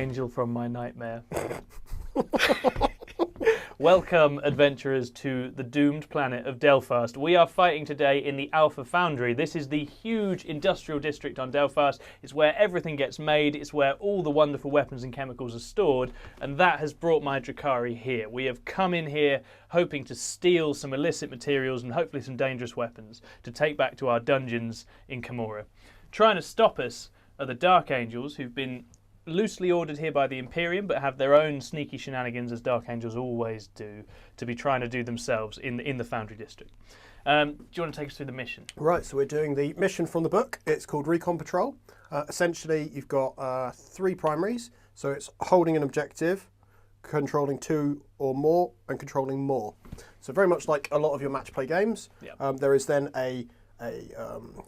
angel from my nightmare. Welcome, adventurers, to the doomed planet of Delphast. We are fighting today in the Alpha Foundry. This is the huge industrial district on Delphast. It's where everything gets made. It's where all the wonderful weapons and chemicals are stored. And that has brought my Drukhari here. We have come in here hoping to steal some illicit materials and hopefully some dangerous weapons to take back to our dungeons in Camorra. Trying to stop us are the Dark Angels, who've been loosely ordered here by the Imperium, but have their own sneaky shenanigans, as Dark Angels always do, to be trying to do themselves in the Foundry District. Do you want to take us through the mission? Right, so we're doing the mission from the book. It's called Recon Patrol. Essentially, you've got 3 primaries. So it's holding an objective, controlling 2 or more, and controlling more. So very much like a lot of your match play games, there is then a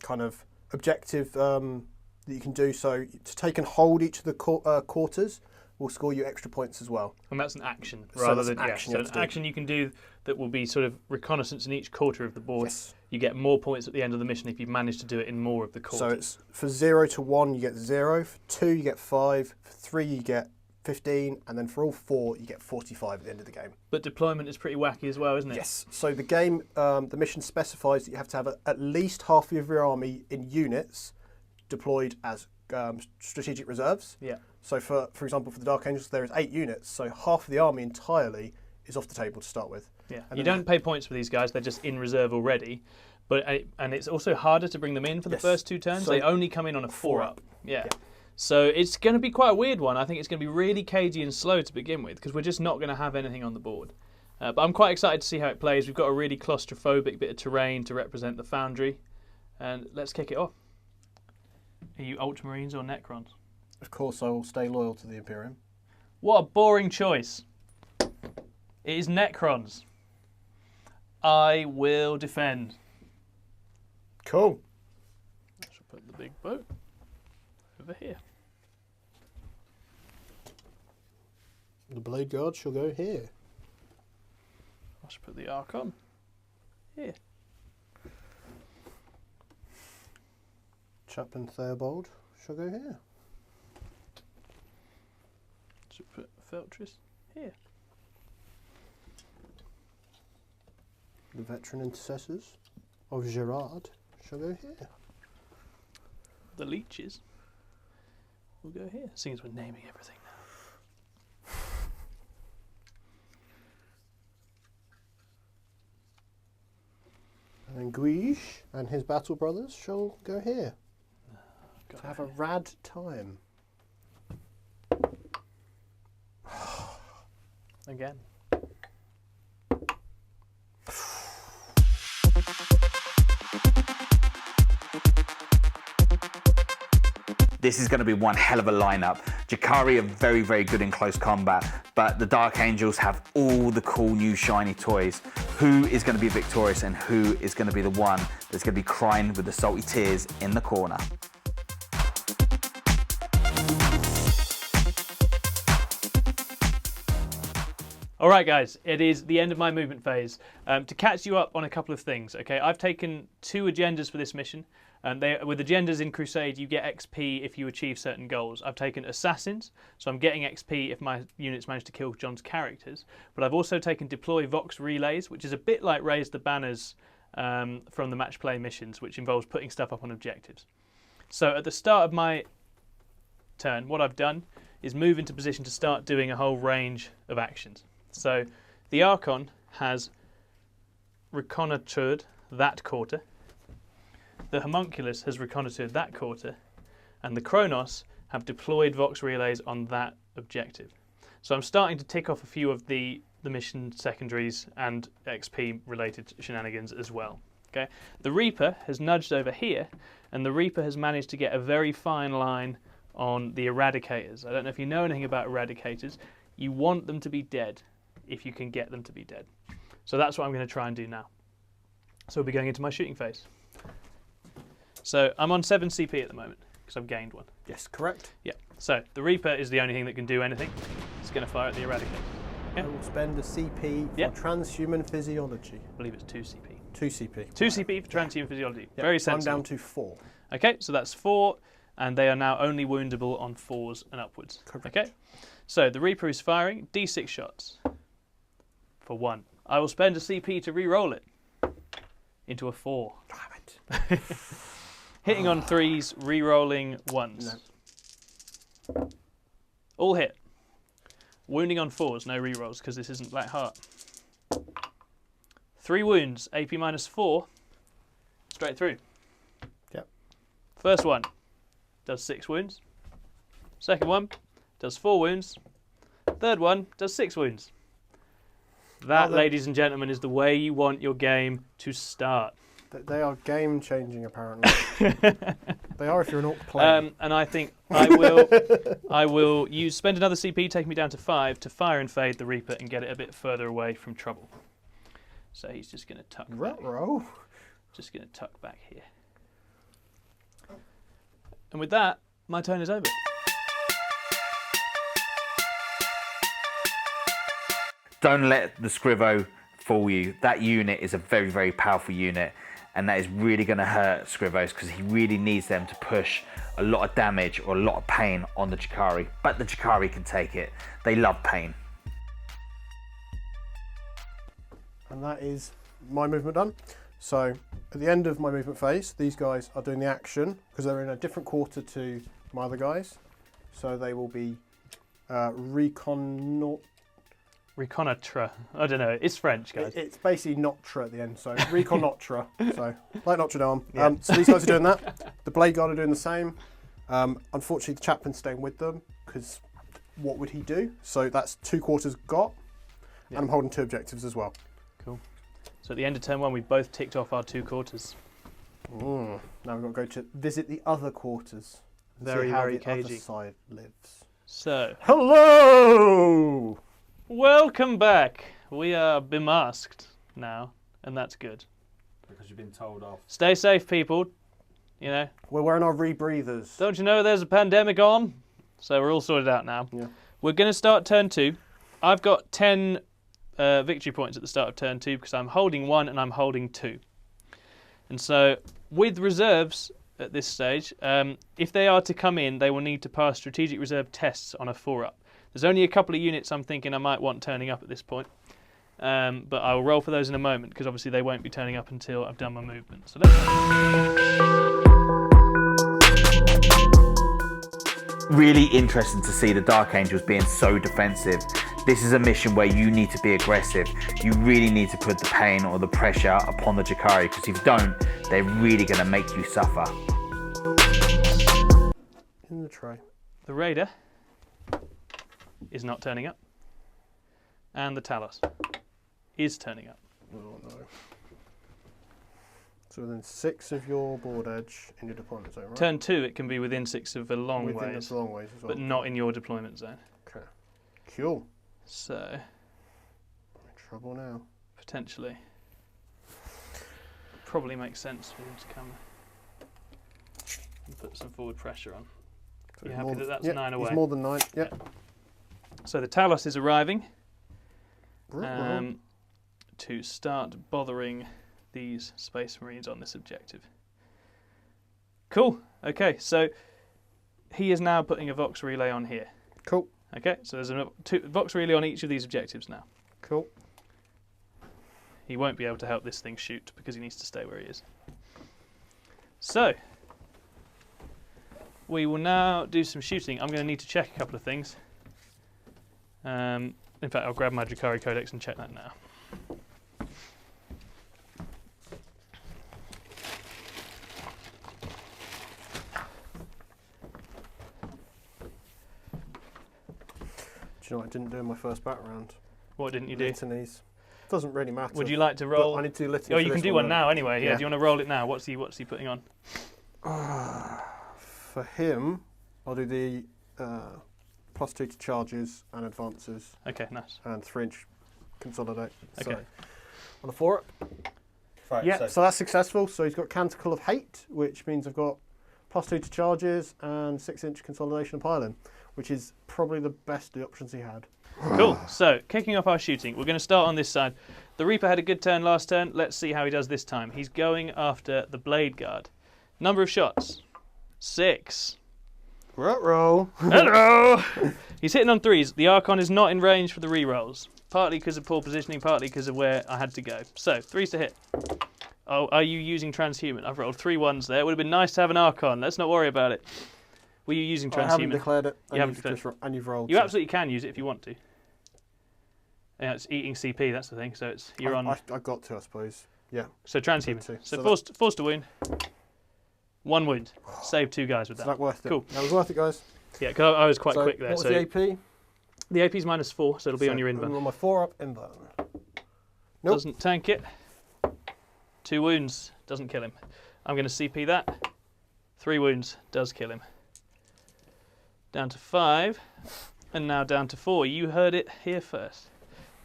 kind of objective that you can do. So to take and hold each of the quarters will score you extra points as well. And that's an action rather than action. So an action you can do that will be sort of reconnaissance in each quarter of the board. Yes. You get more points at the end of the mission if you've managed to do it in more of the quarters. So it's for 0 to 1 you get 0, for 2 you get 5, for 3 you get 15, and then for all 4 you get 45 at the end of the game. But deployment is pretty wacky as well, isn't it? Yes. So the game, the mission specifies that you have to have at least half of your army in units deployed as strategic reserves. Yeah. So for example, for the Dark Angels, there is 8 units, so half of the army entirely is off the table to start with. Yeah. You don't pay points for these guys; they're just in reserve already. But and it's also harder to bring them in for the first 2 turns. So they only come in on a 4-up. Yeah. So it's going to be quite a weird one. I think it's going to be really cagey and slow to begin with because we're just not going to have anything on the board. But I'm quite excited to see how it plays. We've got a really claustrophobic bit of terrain to represent the Foundry, and let's kick it off. Are you Ultramarines or Necrons? Of course, I will stay loyal to the Imperium. What a boring choice. It is Necrons. I will defend. Cool. I shall put the big boat over here. The Blade Guard shall go here. I shall put the Archon here. Chaplain Theobald shall go here. Should put Feltris here. The Veteran Intercessors of Gerard shall go here. The Leeches will go here, seeing as we're naming everything now. And then Guige and his battle brothers shall go here. To have a rad time. Again. This is going to be one hell of a lineup. Drukhari are very, very good in close combat, but the Dark Angels have all the cool new shiny toys. Who is going to be victorious and who is going to be the one that's going to be crying with the salty tears in the corner? All right, guys, it is the end of my movement phase. To catch you up on a couple of things, okay? I've taken 2 agendas for this mission. With agendas in Crusade, you get XP if you achieve certain goals. I've taken Assassins, so I'm getting XP if my units manage to kill Jon's characters. But I've also taken Deploy Vox Relays, which is a bit like Raise the Banners from the match play missions, which involves putting stuff up on objectives. So at the start of my turn, what I've done is move into position to start doing a whole range of actions. So the Archon has reconnoitred that quarter. The Homunculus has reconnoitred that quarter. And the Kronos have deployed Vox Relays on that objective. So I'm starting to tick off a few of the mission secondaries and XP related shenanigans as well. Okay. The Reaper has nudged over here, and the Reaper has managed to get a very fine line on the Eradicators. I don't know if you know anything about Eradicators. You want them to be dead if you can get them to be dead. So that's what I'm going to try and do now. So we'll be going into my shooting phase. So I'm on 7 CP at the moment because I've gained 1. Yes, correct. Yeah. So the Reaper is the only thing that can do anything. It's going to fire at the Eradicator. I will spend a CP for transhuman physiology. I believe it's 2 CP. 2 CP. 2 CP for transhuman physiology. Very sensible. I'm down to 4. Okay, so that's 4. and they are now only woundable on 4s and upwards. Correct. Okay, so the Reaper is firing D6 shots for 1. I will spend a CP to re-roll it into a 4. Damn it. Hitting on 3s, re-rolling 1s. No. All hit. Wounding on 4s, no re-rolls because this isn't Black Heart. 3 wounds, AP -4, straight through. Yep. First one does 6 wounds. Second one does 4 wounds. Third one does 6 wounds. That, ladies and gentlemen, is the way you want your game to start. They are game-changing, apparently. They are if you're an orc player. And I think I will spend another CP, taking me down to 5, to fire and fade the Reaper and get it a bit further away from trouble. So he's just going to tuck back. Just going to tuck back here. And with that, my turn is over. Don't let the Scrivo fool you. That unit is a very, very powerful unit, and that is really going to hurt Scrivos because he really needs them to push a lot of damage or a lot of pain on the Drukhari. But the Drukhari can take it. They love pain. And that is my movement done. So at the end of my movement phase, these guys are doing the action because they're in a different quarter to my other guys. So they will be Reconnoitre. I don't know. It's French, guys. It's basically Notre at the end, so Reconnoitre. So like Notre Dame. Yeah. So these guys are doing that. The Blade Guard are doing the same. Unfortunately, the Chaplain's staying with them because what would he do? So that's 2 quarters got, and I'm holding 2 objectives as well. Cool. So at the end of turn 1, we both ticked off our 2 quarters. Now we've got to go to visit the other quarters. Very, see how very the cagey. other side lives. So, hello. Welcome back. We are bemasked now, and that's good. Because you've been told off. Stay safe, people. You know. We're wearing our rebreathers. Don't you know there's a pandemic on? So we're all sorted out now. Yeah. We're going to start turn 2. I've got 10 victory points at the start of turn 2 because I'm holding 1 and I'm holding 2. And so with reserves at this stage, if they are to come in, they will need to pass strategic reserve tests on a 4-up. There's only a couple of units I'm thinking I might want turning up at this point. But I will roll for those in a moment because obviously they won't be turning up until I've done my movement. So Really interesting to see the Dark Angels being so defensive. This is a mission where you need to be aggressive. You really need to put the pain or the pressure upon the Drukhari because if you don't, they're really going to make you suffer. In the tray. the Raider is not turning up. And the Talos is turning up. Oh no. So within 6 of your board edge in your deployment zone, right? Turn 2, it can be within 6 of a long within ways, the long ways as well. but not in your deployment zone. Okay. Cool. So, I'm in trouble now. potentially, probably makes sense for him to come and put some forward pressure on. So You he's happy more that that's than, 9 away? He's more than 9. Yep. So the Talos is arriving Yeah. to start bothering these Space Marines on this objective. Cool. Okay, so he is now putting a Vox relay on here. Cool. Okay, so there's a Vox relay on each of these objectives now. Cool. He won't be able to help this thing shoot because he needs to stay where he is. So, we will now do some shooting. I'm going to need to check a couple of things. In fact, I'll grab my Drukhari Codex and check that now. Do you know what I didn't do in my first bat round? What didn't you do? Litanies. Doesn't really matter. Would you like to But roll? I need to do litany. Oh, for you can this do one though. now anyway. Yeah. Yeah. Do you want to roll it now? What's he putting on? For him, I'll do the +2 to charges and advances Okay, nice. and 3-inch consolidate. Okay. So, on a 4-up. Right, Yeah, so that's successful. So he's got Canticle of Hate, which means I've got +2 to charges and 6-inch consolidation of piling, which is probably the best of the options he had. Cool. So, kicking off our shooting, we're going to start on this side. The Reaper had a good turn last turn. Let's see how he does this time. He's going after the Blade Guard. Number of shots, 6. Roll. Hello! He's hitting on 3s. The Archon is not in range for the rerolls. Partly because of poor positioning, partly because of where I had to go. So, 3s to hit. Oh, are you using Transhuman? I've rolled 3 1s there. It would have been nice to have an Archon. Let's not worry about it. Were you using Transhuman? I haven't declared it. You haven't declared. And you've rolled. You absolutely can use it if you want to. Yeah, it's eating CP, that's the thing. So you're on. I got to, I suppose. Yeah. So Transhuman. To. So forced to wound. 1 wound. Save 2 guys with that. Is that worth it? Cool. That was worth it, guys. Yeah, because I was quite quick there. What was the AP? The AP's -4, so it'll be on your inburn. I'm on my 4-up inburn. Nope. Doesn't tank it. 2 wounds. Doesn't kill him. I'm going to CP that. 3 wounds. Does kill him. Down to 5. And now down to 4. You heard it here first.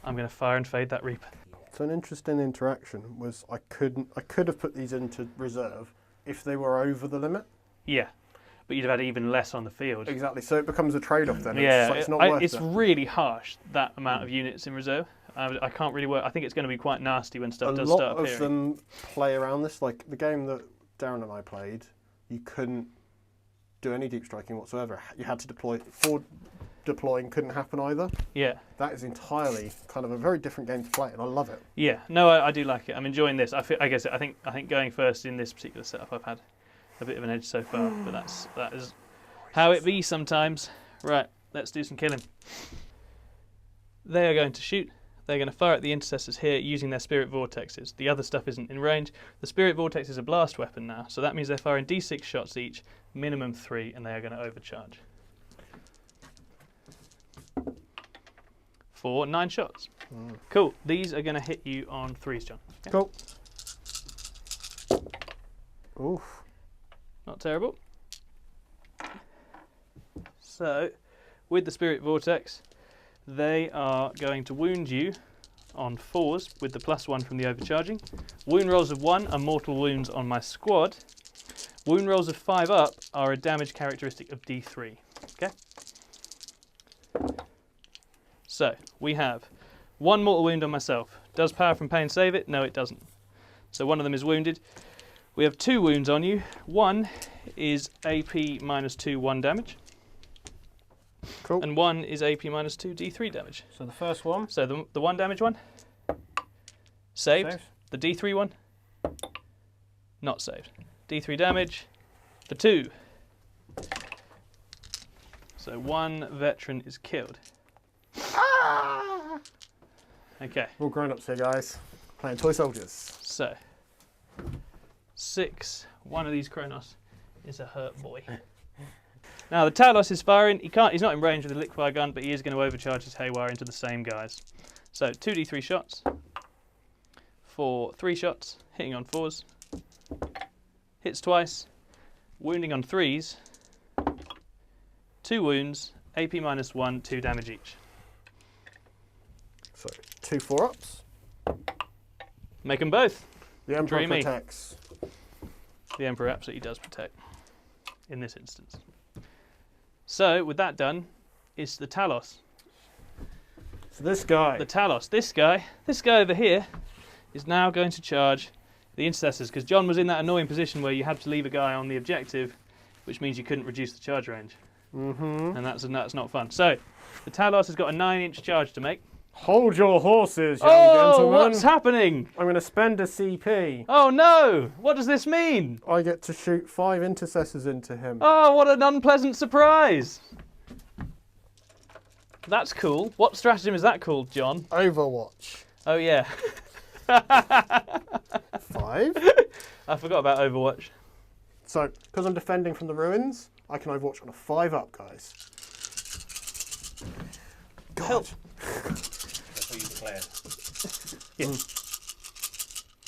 I'm going to fire and fade that Reaper. So an interesting interaction was I could have put these into reserve if they were over the limit. Yeah. But you'd have had even less on the field. Exactly. So it becomes a trade-off then. Yeah. It's not worth it. It's really harsh, that amount of units in reserve. I can't really work. I think it's going to be quite nasty when stuff does start appearing. A lot of them play around this. Like the game that Darren and I played, you couldn't do any deep striking whatsoever. You had to deploy. Forward deploying couldn't happen either. Yeah. That is entirely kind of a very different game to play, and I love it. Yeah. No, I do like it. I'm enjoying this. I think going first in this particular setup, I've had a bit of an edge so far, but that is how it be sometimes. Right. Let's do some killing. They are going to shoot. They're going to fire at the intercessors here using their spirit vortexes. The other stuff isn't in range. The spirit vortex is a blast weapon now, so that means they're firing D6 shots each, minimum 3, and they are going to overcharge. For 9 shots. Cool. These are going to hit you on 3s, John. Okay. Cool. Oof. Not terrible. So, with the spirit vortex, they are going to wound you on 4s with the +1 from the overcharging. Wound rolls of 1 are mortal wounds on my squad. Wound rolls of 5 up are a damage characteristic of D3. Okay? So, we have 1 mortal wound on myself. Does Power from Pain save it? No, it doesn't. So one of them is wounded. We have 2 wounds on you. 1 is AP -2, 1 damage. Cool. And 1 is AP -2, D3 damage. So the first one. So the 1 damage one, saved. Saved. The D3 one, not saved. D3 damage, the 2. So 1 veteran is killed. Okay. We're all grown-ups here, guys. Playing toy soldiers. So 6. One of these Kronos is a hurt boy. Now the Talos is firing. He's not in range with the liquefire gun, but he is going to overcharge his haywire into the same guys. So 2d3 shots for 3 shots, hitting on 4s. Hits twice, wounding on 3s. 2 wounds, AP -1, 2 damage each. So 2 4-ups. Make them both. The Emperor Dreamy. protects. The Emperor absolutely does protect in this instance. So with that done, it's the Talos. So this guy. The Talos. This guy over here is now going to charge the intercessors, because John was in that annoying position where you had to leave a guy on the objective, which means you couldn't reduce the charge range. And that's not fun. So the Talos has got a 9-inch charge to make. Hold your horses, young gentlemen. What's happening? I'm going to spend a CP. Oh no! What does this mean? I get to shoot 5 intercessors into him. Oh, what an unpleasant surprise! That's cool. What stratagem is that called, John? Overwatch. Oh yeah. 5. I forgot about Overwatch. So, because I'm defending from the ruins, I can Overwatch on a 5-up, guys. God. Help. That's what you declared. Yeah.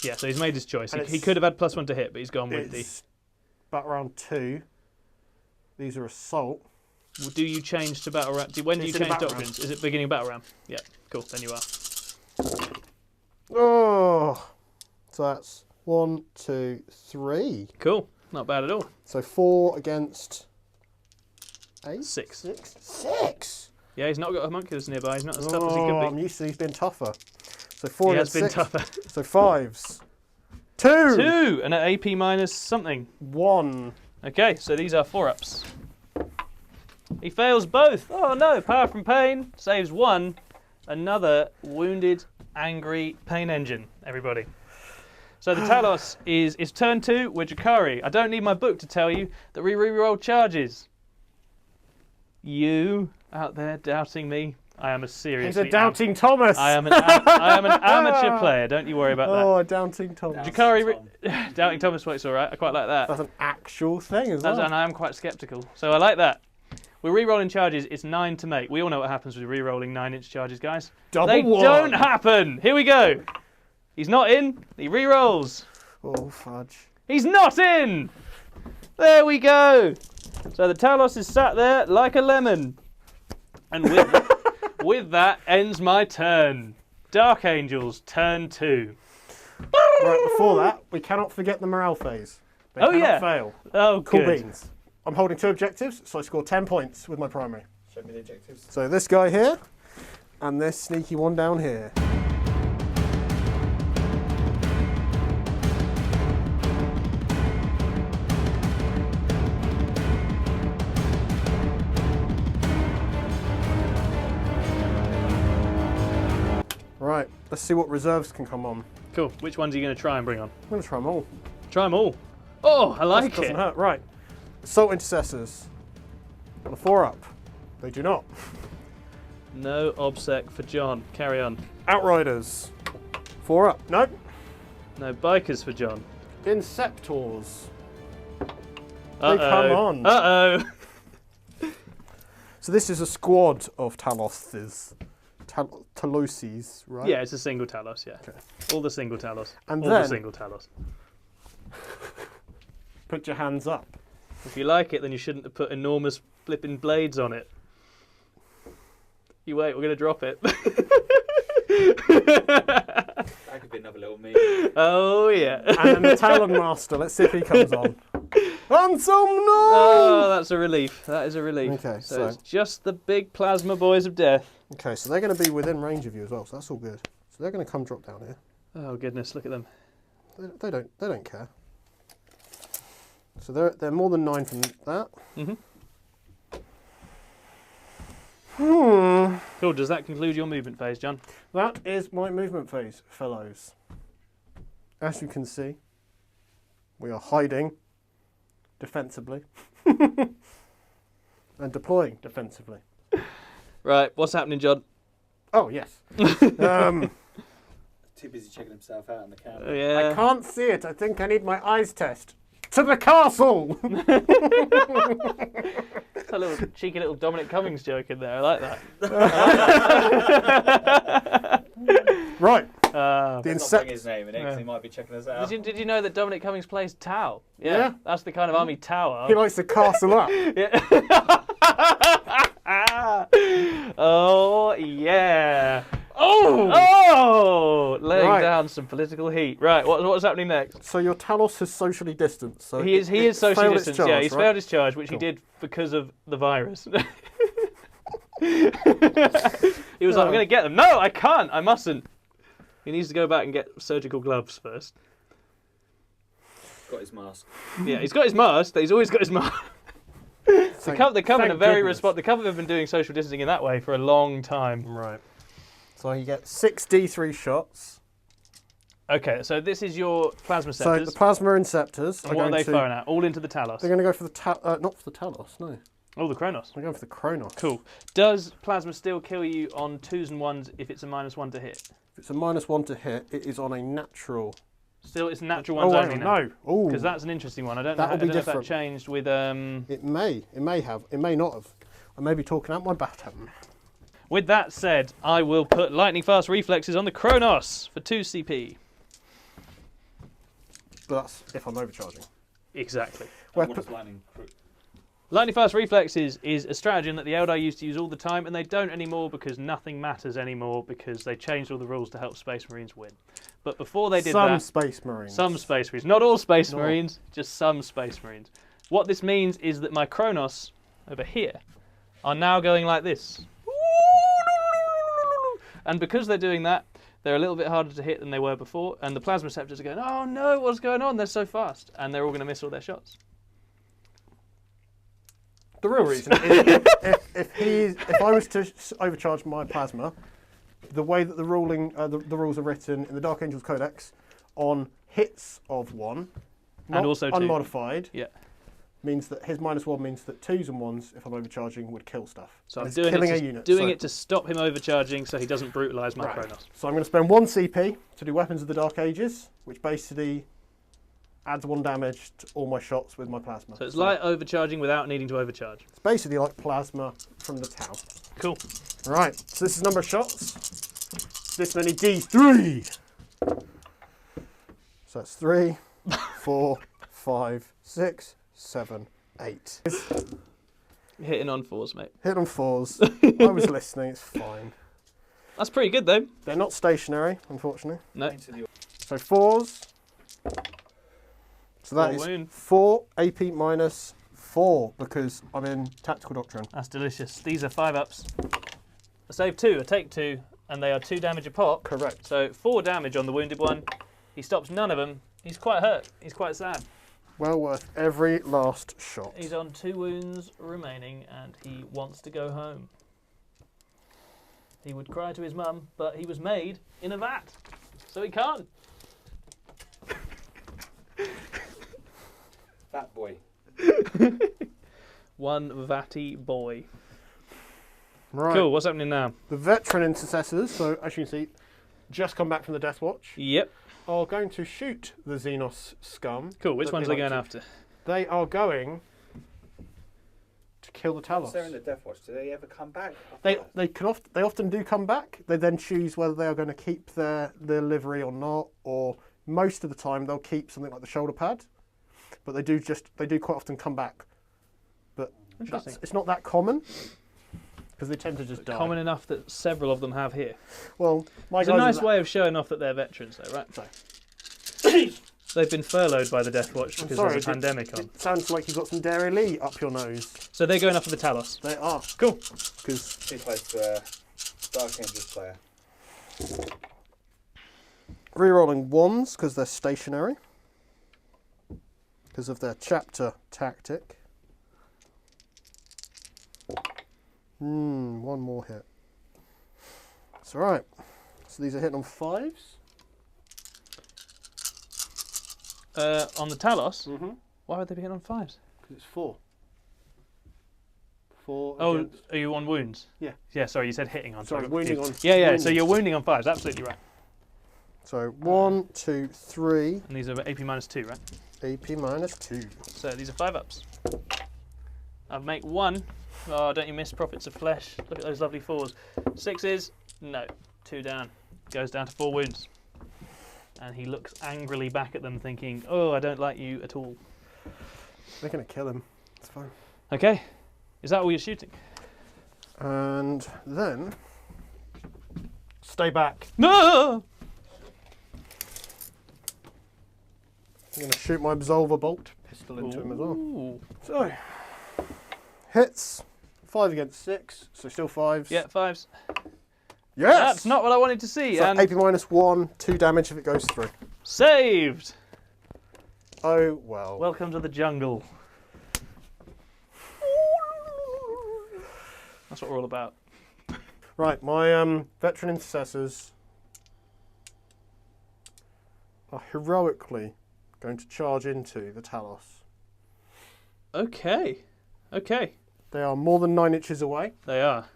Yeah, so he's made his choice. And He could have had +1 to hit, but he's gone with the... It's back round 2. These are assault. Well, do you change to battle round? When do you It's in the change battle doctrines? Is it beginning of battle round? Yeah, cool. Then you are. Oh, so that's 1, 2, 3. Cool. Not bad at all. So 4 against 8. 6. 6. Yeah, he's not got homunculus nearby. He's not as tough as he could I'm be. used to these being tougher. So 4 He has against been 6. tougher. So 5s. 2. 2 and an AP minus something. 1. Okay, so these are 4-ups. He fails both. Oh no, power from pain saves one. Another wounded, angry pain engine, everybody. So the Talos is turn 2 with Drukhari. I don't need my book to tell you that we re-roll charges. You out there doubting me, I am a serious. He's a doubting Thomas. I am an amateur player. Don't you worry about that. Oh, a doubting Thomas. Drukhari, doubting Thomas works all right. I quite like that. That's an actual thing as well. And I am quite sceptical, so I like that. We're re-rolling charges. It's 9 to make. We all know what happens with re-rolling 9-inch charges, guys. They don't happen. Here we go. He's not in. He re-rolls. Oh, fudge. He's not in. There we go. So the Talos is sat there like a lemon. And with that ends my turn. Dark Angels, turn 2. Right, before that, we cannot forget the morale phase. They cannot fail. Oh, cool good. beans. I'm holding 2 objectives, so I score 10 points with my primary. Show me the objectives. So this guy here, and this sneaky one down here. Right, let's see what reserves can come on. Cool. Which ones are you going to try and bring on? I'm going to try them all. Try them all. Oh, I like Doesn't it. hurt. Right. Assault Intercessors. On a 4-up. They do not. No obsec for John. Carry on. Outriders. 4-up. Nope. No bikers for John. Inceptors. Uh-oh. They come on. Uh-oh. So this is a squad of Taloses. Taloses, right? Yeah, it's a single Talos, yeah. Okay. All the single Talos. And all then- the single Talos. Put your hands up. If you like it, then you shouldn't have put enormous flipping blades on it. You wait, we're going to drop it. That could be another little me. Oh, yeah. And then the Talon Master. Let's see if he comes on. Ransom, no! Oh, that's a relief. That is a relief. Okay, so so- it's just the big plasma boys of death. Okay, so they're going to be within range of you as well, so that's all good. So they're going to come drop down here. Oh, goodness, look at them. They don't care. So they're more than 9 from that. Mm-hmm. Hmm. Cool, does that conclude your movement phase, John? That is my movement phase, fellows. As you can see, we are hiding defensively and deploying defensively. Right, what's happening, John? Oh, yes. Too busy checking himself out on the camera. Oh, yeah. I can't see it. I think I need my eyes test. To the castle! A little cheeky little Dominic Cummings joke in there. I like that. Right. Let's not The bring Incept. his name in it, 'cause he might be checking us out. Did you know that Dominic Cummings plays Tau? Yeah. That's the kind of army Tau are. He likes to castle up. Yeah. Oh, yeah. Oh! Laying Right. down some political heat. Right, what's happening next? So your Talos has socially distanced. So He is it socially failed its distanced, charge, yeah. He's right? failed his charge, which Cool. he did because of the virus. He was like, I'm going to get them. No, I can't. I mustn't. He needs to go back and get surgical gloves first. Got his mask. Yeah, he's got his mask. He's always got his mask. The Coven thank are very goodness. The Coven have been doing social distancing in that way for a long time. Right. So you get 6 D3 shots. Okay, so this is your plasma So scepters. the Plasma Inceptors And what are they firing at? All into the Talos. They're going to go for the not for the Talos, no. Oh, the Kronos. They're going for the Kronos. Cool. Does plasma still kill you on 2s and 1s if it's a -1 to hit? If it's a -1 to hit, it is on a natural. Still, it's natural ones only now. no. Oh, Because that's an interesting one. I don't know, That'll I don't be know if that different. changed with... It may have, it may not have. I may be talking out my bottom. With that said, I will put lightning fast reflexes on the Kronos for 2 CP. But that's if I'm overcharging. Exactly. Weapon- What is lightning? Lightning fast reflexes is a stratagem that the Eldar used to use all the time, and they don't anymore because nothing matters anymore because they changed all the rules to help Space Marines win. But before they did Some that, Space Marines. some Space Marines, not all Space Not. Marines, just some Space Marines. What this means is that my Kronos over here are now going like this. And because they're doing that, they're a little bit harder to hit than they were before, and the Plasma Scepters are going, oh no, what's going on? They're so fast. And they're all going to miss all their shots. The real reason is if I was to overcharge my plasma, the way that the rules are written in the Dark Angels Codex on hits of 1, And also 2. unmodified, Yeah. means that his -1 means that 2s and 1s, if I'm overcharging, would kill stuff. So And I'm it's doing, killing it a to, unit. doing so, it to stop him overcharging so he doesn't brutalise my Right. Kronos. So I'm going to spend 1 CP to do Weapons of the Dark Ages, which basically adds 1 damage to all my shots with my plasma. So it's like overcharging without needing to overcharge. It's basically like plasma from the Tau. Cool. Right, so this is number of shots. This many D3. So that's 3, 4, 5, 6, 7, 8. Hitting on 4s, mate. Hit on 4s. I was listening, it's fine. That's pretty good, though. They're not stationary, unfortunately. No. So 4s. So that 4 is wound. 4 AP minus 4 because I'm in Tactical Doctrine. That's delicious. These are 5-ups. I save 2, I take 2, and they are 2 damage a pop. Correct. So 4 damage on the wounded one. He stops none of them. He's quite hurt. He's quite sad. Well worth every last shot. He's on 2 wounds remaining, and he wants to go home. He would cry to his mum, but he was made in a vat, so he can't. Fat boy. One vatty boy. Right. Cool, what's happening now? The veteran intercessors, so as you can see, just come back from the Death Watch, Yep. are going to shoot the Xenos scum. Cool, which that ones are they like going to- after? They are going to kill the Once Talos. they're in the Death Watch, do they ever come back? They often do come back. They then choose whether they are going to keep their livery or not, or most of the time they'll keep something like the shoulder pad, but they do quite often come back. But Interesting. it's not that common because they tend to just die. Common enough that several of them have here. Well, my It's a guys are nice that- way of showing off that they're veterans, though, right? Sorry. They've been furloughed by the Death Watch because sorry, there's a pandemic on. It sounds like you've got some Dairy Lee up your nose. So they're going after the Talos. They are. Cool. Because Too close to a Dark Angels player. re-rolling 1s because they're stationary. Because of their chapter tactic. One more hit. That's all right. So these are hitting on 5s. On the Talos, Mm-hmm. why would they be hitting on 5s? Because it's 4. 4 Oh, against... are you on wounds? Yeah. Yeah, sorry, you said hitting on. Sorry, I got wounding confused. on... Yeah, so wounding. you're wounding on 5s, absolutely right. So 1, 2, 3. And these are AP minus 2, right? AP minus 2. So these are 5-ups. I'll make 1. Oh, don't you miss Prophets of Flesh? Look at those lovely 4s. 6s, no. 2 down. Goes down to 4 wounds. And he looks angrily back at them thinking, oh, I don't like you at all. They're going to kill him. It's fine. Okay. Is that all you're shooting? And then... Stay back. No! I'm going to shoot my Absolver Bolt pistol into him as well. Ooh. So, hits. 5 against 6, so still 5s. Yeah, 5s. Yes! That's not what I wanted to see. So And AP minus 1, 2 damage if it goes through. saved! Oh, well. Welcome to the jungle. That's what we're all about. Right, my veteran intercessors are heroically going to charge into the Talos. Okay. Okay. They are more than 9 inches away, They are.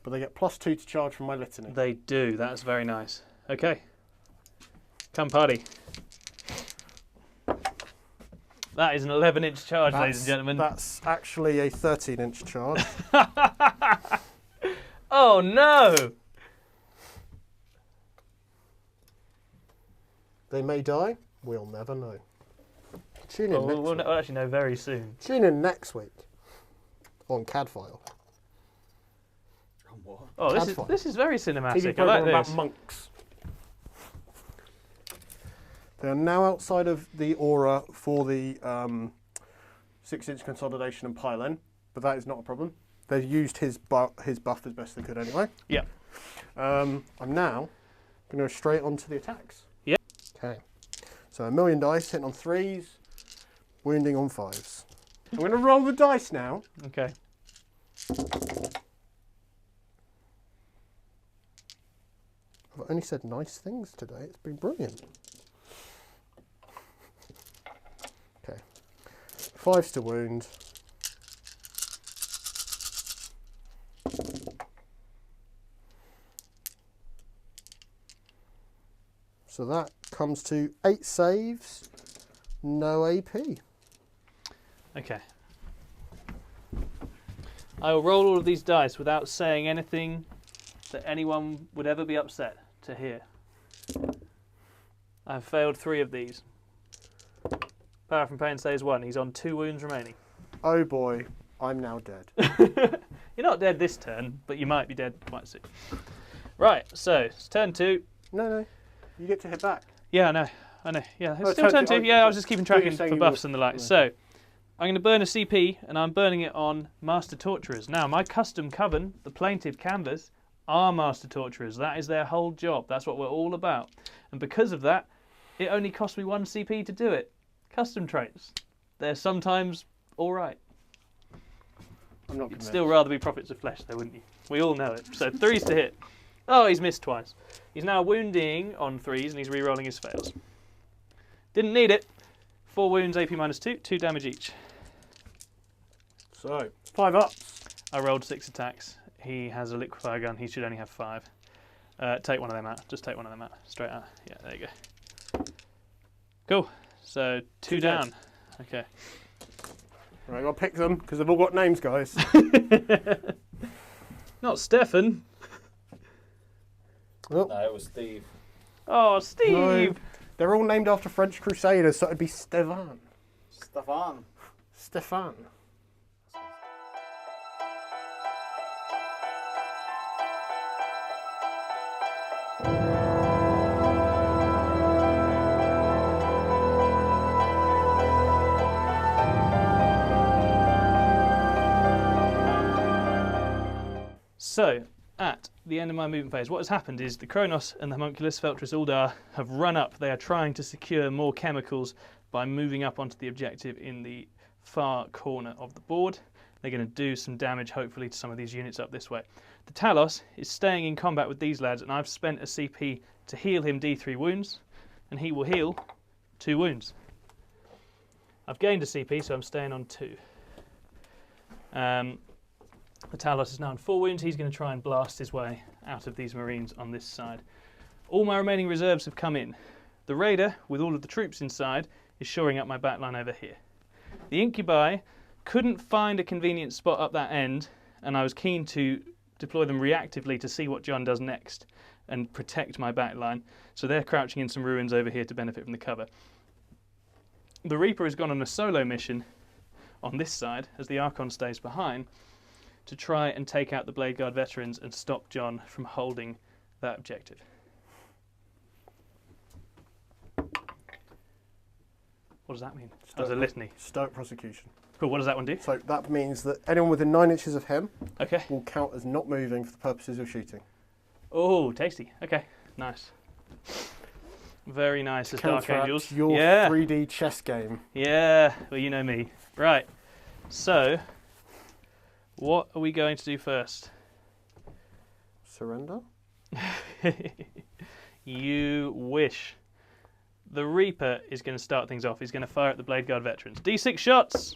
but they get +2 to charge from my litany. They do. That's very nice. Okay. Come party. That is an 11-inch charge, ladies and gentlemen. That's actually a 13-inch charge. Oh, no! They may die. We'll never know. Tune in Well, next we'll week. actually know very soon. Tune in next week on CADfile. Oh, Cadfile. this is very TV cinematic. I like program about this. monks. They are now outside of the aura for the 6-inch consolidation and pile-in, but that is not a problem. They've used his buff as best they could anyway. Yeah. I'm now going to go straight onto the attacks. Yeah. Okay. So 1,000,000 dice, hitting on 3s, wounding on 5s. I'm going to roll the dice now. Okay. I've only said nice things today. It's been brilliant. Okay. 5's to wound. So that comes to 8 saves, no AP. Okay. I will roll all of these dice without saying anything that anyone would ever be upset to hear. I've failed 3 of these. Power from Pain says 1. He's on 2 wounds remaining. Oh boy, I'm now dead. You're not dead this turn, but you might be dead quite soon. Right, so it's turn 2. No, you get to hit back. Yeah, I know. Yeah, it's Oh, still turn 2. turn two. Yeah, I was just keeping track You're saying for you buffs were- and the like. yeah. So I'm going to burn a CP, and I'm burning it on Master Torturers. Now, my custom coven, the Plaintive Canvas, are Master Torturers. That is their whole job. That's what we're all about. And because of that, it only cost me 1 CP to do it. Custom traits. They're sometimes all right. I'm not You'd convinced. still rather be Prophets of Flesh, though, wouldn't you? We all know it. So 3's to hit. Oh, he's missed twice. He's now wounding on 3s, and he's re-rolling his fails. Didn't need it. 4 wounds, AP -2, 2 damage each. So, 5 ups. I rolled 6 attacks. He has a liquefier gun. He should only have 5. Take one of them out. Just take one of them out. Straight out. Yeah, there you go. Cool. So 2 down. dead. Okay. Right, I'll pick them because they've all got names, guys. Not Stefan. Oh, No, it was Steve. Oh, Steve. no. They're all named after French crusaders, so it'd be Stefan. Stefan. Stefan. So, at the end of my movement phase, what has happened is the Kronos and the Homunculus Feltris Uldar have run up. They are trying to secure more chemicals by moving up onto the objective in the far corner of the board. They're going to do some damage, hopefully, to some of these units up this way. The Talos is staying in combat with these lads, and I've spent a CP to heal him D3 wounds, and he will heal 2 wounds. I've gained a CP, so I'm staying on 2. The Talos is now on 4 wounds. He's going to try and blast his way out of these Marines on this side. All my remaining reserves have come in. The Raider, with all of the troops inside, is shoring up my backline over here. The Incubi couldn't find a convenient spot up that end, and I was keen to deploy them reactively to see what Jon does next and protect my backline. So they're crouching in some ruins over here to benefit from the cover. The Reaper has gone on a solo mission on this side, as the Archon stays behind, to try and take out the Blade Guard veterans and stop Jon from holding that objective. What does that mean? As a litany. Stoic prosecution. Cool, what does that one do? So that means that anyone within 9 inches of him Okay. will count as not moving for the purposes of shooting. Oh, tasty. Okay, nice. Very nice as Dark Counteract Angels. your Yeah, 3D chess game. yeah, well, you know me. Right, so what are we going to do first? Surrender? You wish. The Reaper is going to start things off. He's going to fire at the Blade Guard veterans. D6 shots!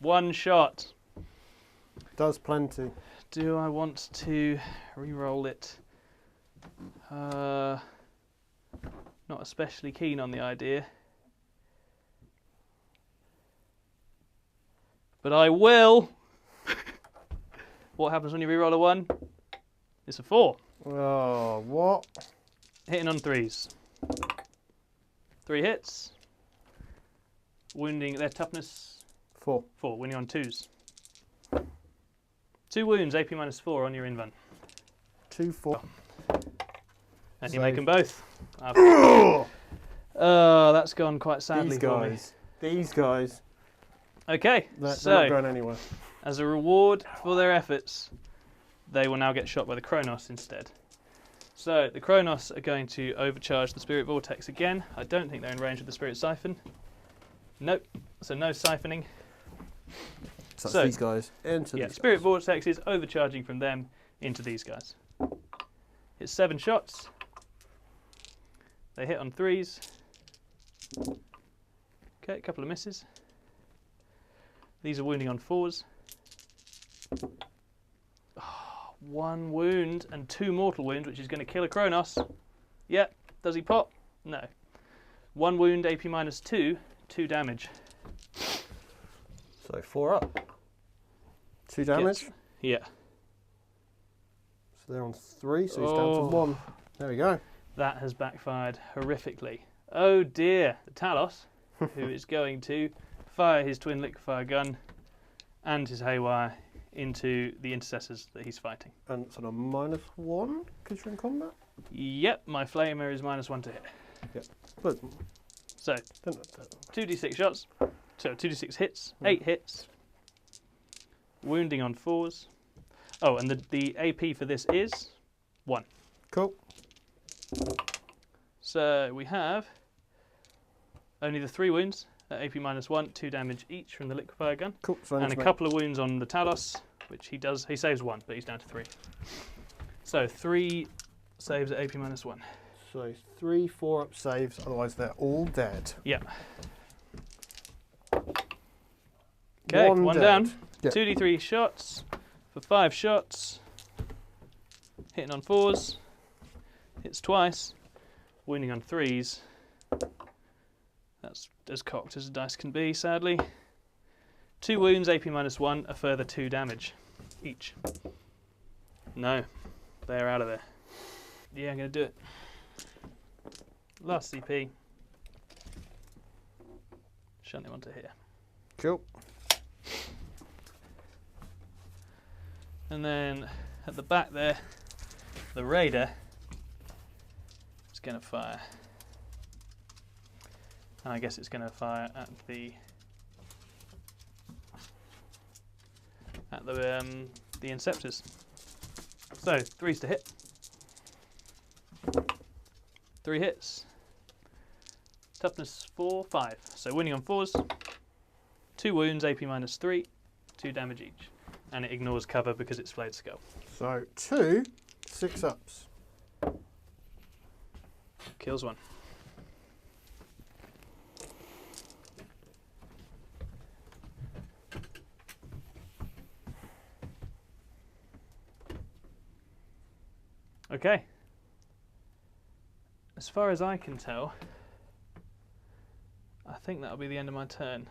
1 shot. Does plenty. Do I want to re-roll it? Not especially keen on the idea. But I will! What happens when you re-roll a 1? It's a 4. Oh, what? Hitting on 3s. 3 hits. Wounding their toughness 4. 4. Winning on 2s. 2 wounds, AP -4 on your invuln. 2, 4. And you So- make them both. Oh, that's gone quite sadly These for me. guys. These guys. Okay, They're not so going anywhere. as a reward for their efforts, they will now get shot by the Kronos instead. So the Kronos are going to overcharge the Spirit Vortex again. I don't think they're in range of the Spirit Siphon. Nope, so no siphoning. So So, that's these guys into Yeah, these Spirit guys. Vortexes overcharging from them into these guys. It's 7 shots. They hit on 3s. Okay, a couple of misses. These are wounding on 4s. Oh, 1 wound and 2 mortal wounds, which is going to kill a Kronos. Yep. Does he pop? No. 1 wound, AP -2, 2 damage. So 4 up. 2 damage. Gets- Yeah. So they're on 3, so he's down to 1. There we go. That has backfired horrifically. Oh dear, the Talos, who is going to fire his twin liquefier gun and his haywire into the intercessors that he's fighting. And it's on a -1 because you're in combat? Yep, my flamer is -1 to hit. Yep. But, So, don't- 2d6 shots, so 2d6 hits, 8 hits, wounding on 4s. Oh, and the AP for this is 1. cool. So we have only the 3 wounds at AP -1, 2 damage each from the liquefier gun. Cool. So I need And a to make- couple of wounds on the Talos, which he saves 1, but he's down to 3. So 3 saves at AP -1. So 3 4-up saves, otherwise they're all dead. Yeah. Okay, one dead. down. Yeah. 2d3 shots for 5 shots. Hitting on 4s. Hits twice. Wounding on 3s. That's as cocked as a dice can be, sadly. 2 wounds, AP -1, a further 2 damage each. No, they're out of there. Yeah, I'm going to do it. Last CP. Shunt him onto here. Cool. And then at the back there, the Raider is going to fire. And I guess it's going to fire at the Inceptors. So 3s to hit. 3 hits. Toughness 4, 5. So winning on 4s. 2 wounds, AP -3, 2 damage each. And it ignores cover because it's flayed skull. So 2 6-ups. Kills 1. Okay. As far as I can tell, I think that'll be the end of my turn.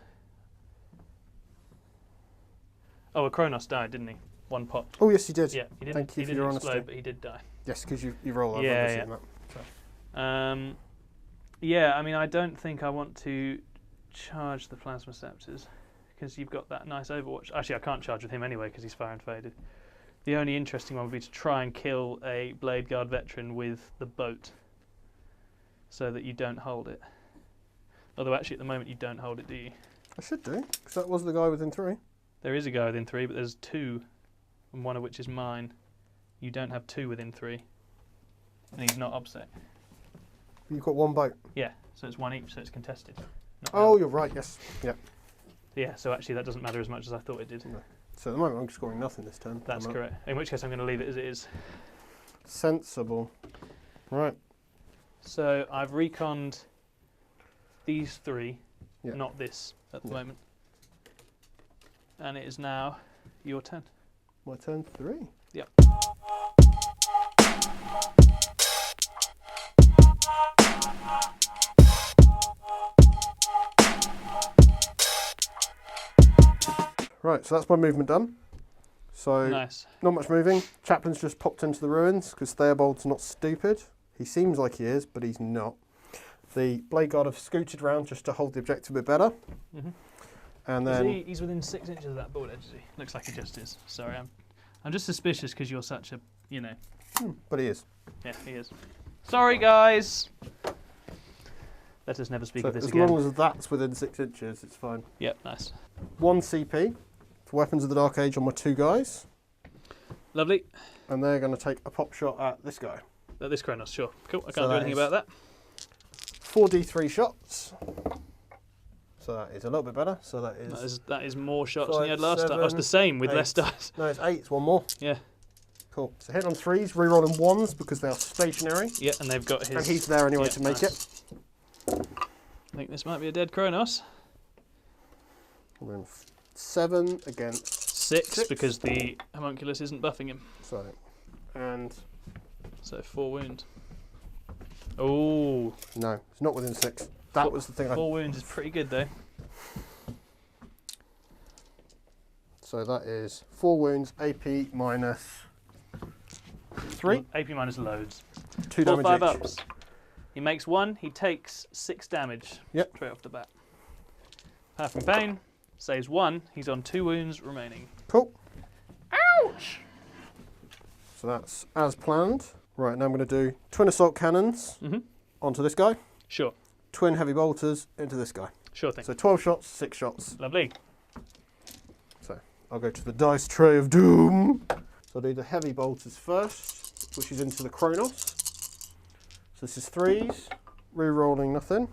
Oh, a Kronos died, didn't he? 1 pop. Oh yes, you did. Yeah, he didn't, Thank you he for didn't your explode, honesty. but he did die. Yes, because you roll. I've Yeah, never yeah. seen that. So. Yeah, I mean, I don't think I want to charge the Plasma Scepters because you've got that nice Overwatch. Actually, I can't charge with him anyway because he's fire and faded. The only interesting one would be to try and kill a Blade Guard veteran with the boat so that you don't hold it. Although actually at the moment you don't hold it, do you? I should do, because that was the guy within 3. There is a guy within 3, but there's 2, and one of which is mine. You don't have 2 within 3, and he's not obsec. You've got 1 boat. Yeah, so it's 1 each, so it's contested. Not Oh, held. you're right. Yes. Yeah. Yeah, so actually that doesn't matter as much as I thought it did. No. So at the moment I'm scoring nothing this turn. That's correct. In which case I'm going to leave it as it is. Sensible. Right. So I've reconned these 3, Yeah. not this at the Yeah. moment. And it is now your turn. My turn 3. Yep. Right, so that's my movement done. So Nice. not much moving. Chaplain's just popped into the ruins because Theobald's not stupid. He seems like he is, but he's not. The Blade Guard have scooted round just to hold the objective a bit better. Mhm. And then He's within 6 inches of that bullet edge, is he? Looks like he just is. Sorry, I'm just suspicious because you're such a, you know. but he is. Yeah, he is. Sorry, guys. Let us never speak So of this as again. long as that's within 6 inches, it's fine. Yep, nice. 1 CP for Weapons of the Dark Age on my 2 guys. Lovely. And they're going to take a pop shot at this guy. This Kronos, sure. Cool, I So can't do that anything is- about that. 4d3 shots. So So that is a little bit better. So that is... That is more shots than Five, you had last time. Oh, it's the 7, same with 8. less dice. No, it's 8. It's one more. Yeah. Cool. So hit on 3s, re-rolling 1s because they are stationary. Yeah, and they've got his... And he's there anyway yeah, to make nice. it. I think this might be a dead Kronos. We're in 7 against 6 because the homunculus isn't buffing him. So, and So 4 wounds. Oh. no, it's not within 6. That was the thing. 4 wounds is pretty good though. So that is 4 wounds, AP minus 3. AP minus loads. 2 4 damage 5 each. ups. He makes 1, he takes 6 damage Yep. straight off the bat. Apart from pain, saves 1, he's on 2 wounds remaining. Cool. Ouch! So that's as planned. Right, now I'm going to do twin assault cannons onto this guy. Sure, Twin heavy bolters into this guy. sure thing. So 12 shots, 6 shots. Lovely. So I'll go to the dice tray of doom. So I'll do the heavy bolters first, which is into the Kronos. So this is 3s, re-rolling nothing.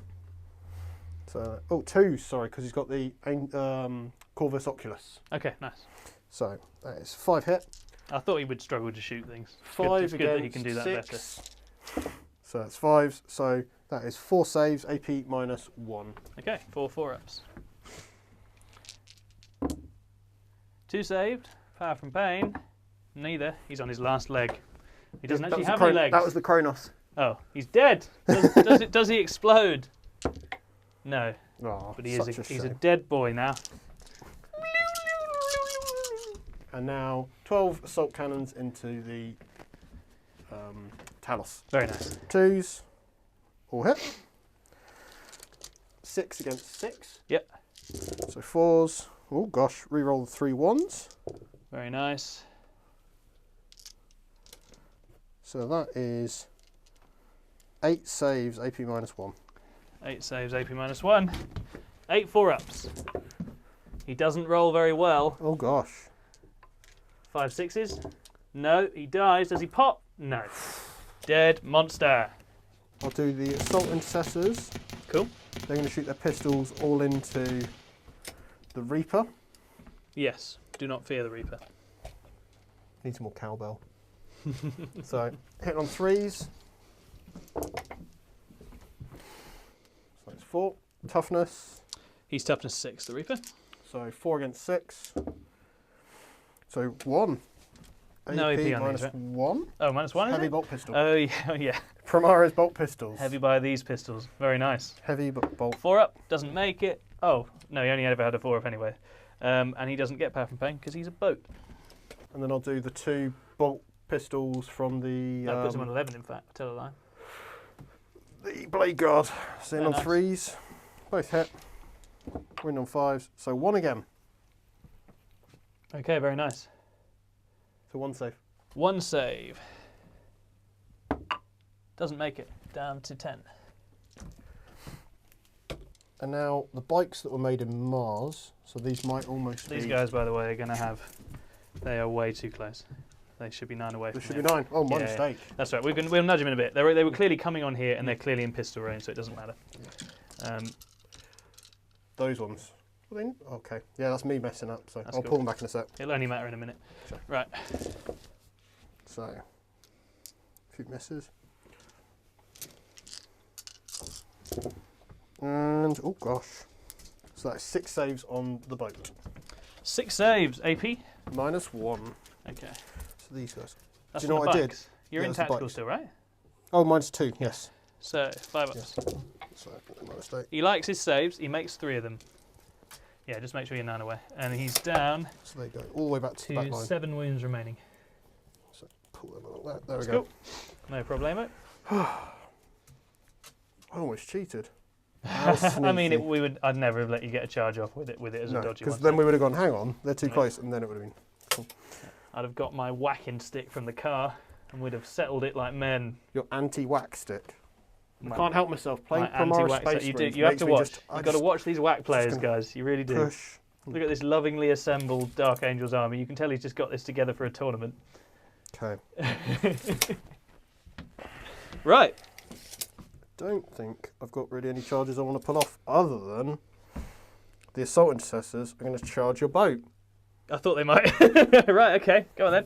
So, oh, 2s, sorry, because he's got the Corvus Oculus. Okay, nice. So that is 5 hit. I thought he would struggle to shoot things. 5 it's good that he can do that 6. better. So that's 5s. So that is 4 saves, AP minus 1. Okay, 4 4-ups. 2 saved, apart from pain. Neither. He's on his last leg. He doesn't actually have any legs. That was the Kronos. Oh, he's dead. Does he explode? No, Oh, but he is. such a He's a shame. dead boy now. And now 12 assault cannons into the Talos. Very nice. 2s, all hit. 6 against 6. Yep. So 4s. Oh gosh, re-roll the 3 1s. Very nice. So that is 8 saves, AP minus 1. 8 saves, AP minus 1. 8 4-ups. He doesn't roll very well. Oh gosh. 5 6s. No, he dies. Does he pop? No. Dead monster. I'll do the assault intercessors. Cool. They're going to shoot their pistols all into the Reaper. Yes. Do not fear the Reaper. Need some more cowbell. So hit on 3s. So it's 4. Toughness. He's toughness 6, the Reaper. So 4 against 6. So 1. No AP on these, minus right? 1. Oh, minus 1 is Heavy it? bolt pistol. Oh, yeah. Oh, yeah. Primaris bolt pistols. Heavy by these pistols. Very nice. Heavy bolt. 4-up. Doesn't make it. Oh, no, he only ever had a 4-up anyway. And he doesn't get power from pain because he's a boat. And then I'll do the 2 bolt pistols from the... That puts him on 11, in fact. Tell a lie. The blade guard. So in Very on nice. 3s. Both hit. Win on 5s. So 1 again. Okay, very nice. So 1 save. 1 save. Doesn't make it. Down to 10. And now the bikes that were made in Mars. So these might almost These be... guys, by the way, are going to have... They are way too close. They should be 9 away There from should here. be 9. Oh, my Yeah. mistake. That's right. We'll nudge them in a bit. They were clearly coming on here, and they're clearly in pistol range, so it doesn't matter. Those ones. Okay. Yeah, that's me messing up. So That's I'll cool. pull them back in a sec. It'll only matter in a minute. Sure. Right. So, a few misses. And, oh gosh. So that's 6 saves on the boat. 6 saves, AP. Minus 1. Okay. So these guys. That's Do you know on what the I did? bikes. You're Yeah, in that's the tactical bikes. still, right? Oh, minus 2, yes. So, 5 ups. Yes. So, my mistake. He likes his saves. He makes 3 of them. Yeah, just make sure you're 9 away. And he's down So they go all the way back to the back to line. 7 wounds remaining. So pull them along that. There That's we go. cool. No problemo. I almost cheated. I mean, I'd never have let you get a charge off with it as No, a dodgy because one. then we would have gone, hang on, they're too Yeah. close, and then it would have been cool. I'd have got my whacking stick from the car and we'd have settled it like men. Your anti-whack stick. I My- can't help myself. Playing my Primaris anti-whack Space stick. Marines You have makes to me watch. just- You've got to watch these whack players, gonna guys. You really do. push. Look at this lovingly assembled Dark Angels army. You can tell he's just got this together for a tournament. Okay. Right. Don't think I've got really any charges I want to pull off other than The assault intercessors are going to charge your boat. I thought they might. Right, okay. Go on then.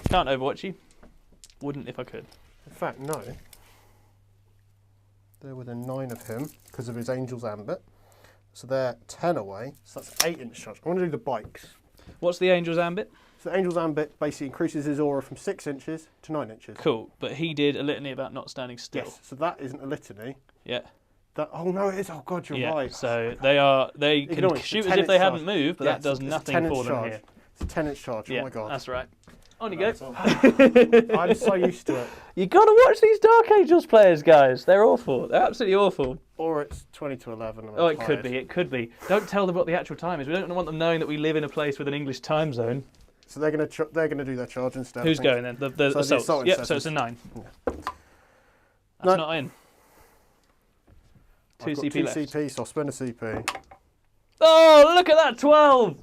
Can't overwatch you. Wouldn't if I could. In fact, no. They're within 9 of him because of his Angel's Ambit. So they're 10 away. So that's 8-inch charge. I want to do the bikes. What's the Angel's Ambit? So the Angel's Ambit basically increases his aura from 6 inches to 9 inches. Cool, but he did a litany about not standing still. Yes, so that isn't a litany. Yeah. Oh no, it is. Oh god, you're Yeah. right. So they can Ignore it. shoot It's a as if 10-inch they charge. hadn't moved, but Yes, that does it's a nothing 10-inch for them charge. here. It's a 10-inch charge. Yeah, Oh my god. that's right. On you go. I'm so used to it. You got to watch these Dark Angels players, guys. They're awful. They're absolutely awful. Or it's 20 to 11. And Oh, I'm it could tired. be. It could be. Don't tell them what the actual time is. We don't want them knowing that we live in a place with an English time zone. So they're gonna do their charge instead. Who's I think. going then? The So the assault. assault Yep. So intercessors. it's a 9. Yeah. That's No. not in. 2 I've got CP 2 left. CP, so I'll spend a CP. Oh, look at that 12.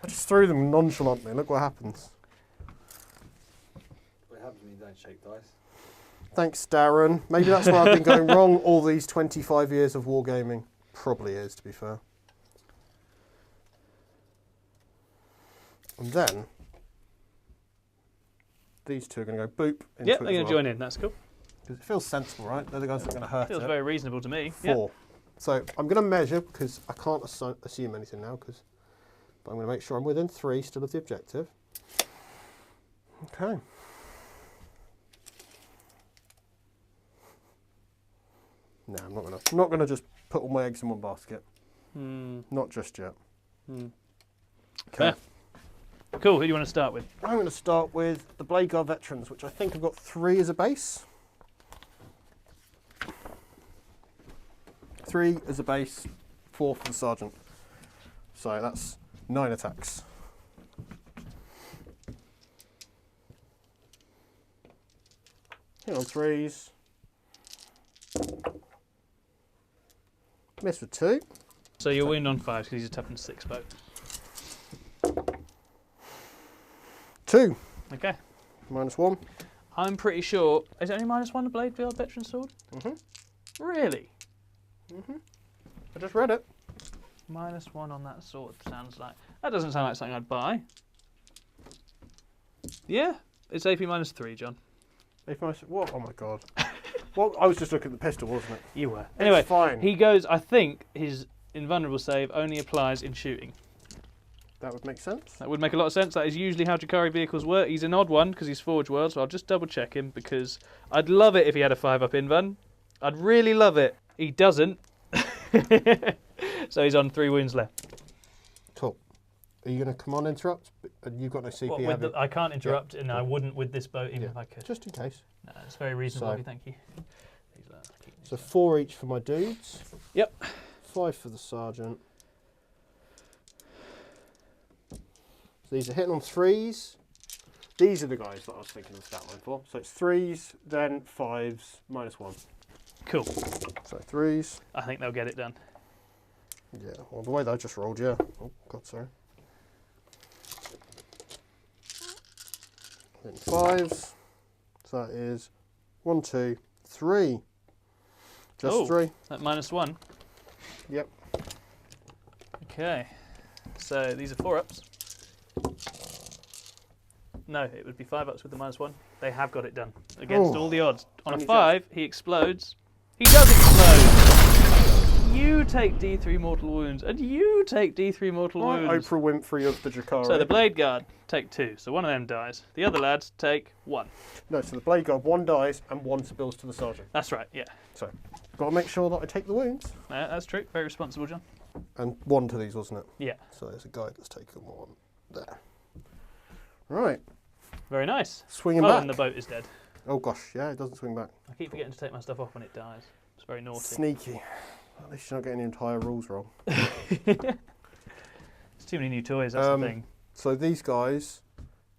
I just threw them nonchalantly. Look what happens. What happens when you don't shake dice? Thanks, Darren. Maybe that's why I've been going wrong all these 25 years of wargaming. Probably is, to be fair. And then these two are going to go boop into Yep, it they're as going to well. join in. That's cool. 'Cause it feels sensible, right? They're the guys that are going to hurt Feels it. very reasonable to me. Yep. 4. So I'm going to measure because I can't assume anything now. But I'm going to make sure I'm within 3 still of the objective. Okay. No, I'm not going to just put all my eggs in one basket. Not just yet. Okay. Fair. Cool. Who do you want to start with? I'm going to start with the Blade Guard Veterans, which I think I've got 3 as a base. 3 as a base, 4 for the Sergeant. So that's 9 attacks. Hit on 3s. Miss with 2. So you'll win on 5 because he's a toughness 6 boat. 2. Okay. -1. I'm pretty sure. Is it only -1 the Blade Guard Veteran Sword? Really? I just read it. -1 on that sword sounds like. That doesn't sound like something I'd buy. Yeah, it's AP -3, John. What? Oh my god. Well, I was just looking at the pistol, wasn't it? You were. Anyway, fine. he goes. I think his invulnerable save only applies in shooting. That would make sense. That would make a lot of sense. That is usually how Drukhari vehicles work. He's an odd one because he's Forge World, so I'll just double check him because I'd love it if he had a 5-up invuln. I'd really love it. He doesn't. So he's on 3 wounds left. Cool. Are you going to come on interrupt? You've got no CP, What, have with you? I can't interrupt, and I wouldn't with this boat even Yeah. if I could. Just in case. No, it's very reasonable So- of you, thank you. So 4 each for my dudes. Yep. 5 for the Sergeant. So these are hitting on 3s. These are the guys that I was thinking of the stat line for. So it's 3s, then 5s, -1. Cool. So 3s. I think they'll get it done. Yeah, well, the way that I just rolled, yeah. Oh, God, sorry. Then 5s. So that is 1, 2, 3. Just Oh. 3. That -1. Yep. Okay. So these are 4-ups. No, it would be 5-ups with the -1. They have got it done against Oh. all the odds. On a Only 5, he explodes. He does explode. You take D3 mortal wounds, and you take D3 mortal Right, wounds. Oprah Winfrey of the Drukhari. So the Blade Guard take 2, so one of them dies. The other lads take 1. No, so the Blade Guard, 1 dies and 1 spills to the Sergeant. That's right, yeah. So, got to make sure that I take the wounds. That's true. Very responsible, John. And 1 to these, wasn't it? Yeah. So there's a guide that's taken 1 there. Right, Very nice. swinging Oh, back. and the boat is dead. Oh gosh, yeah, it doesn't swing back. I keep forgetting to take my stuff off when it dies. It's very naughty. Sneaky. At least you're not getting the entire rules wrong. It's too many new toys, that's the thing. So these guys,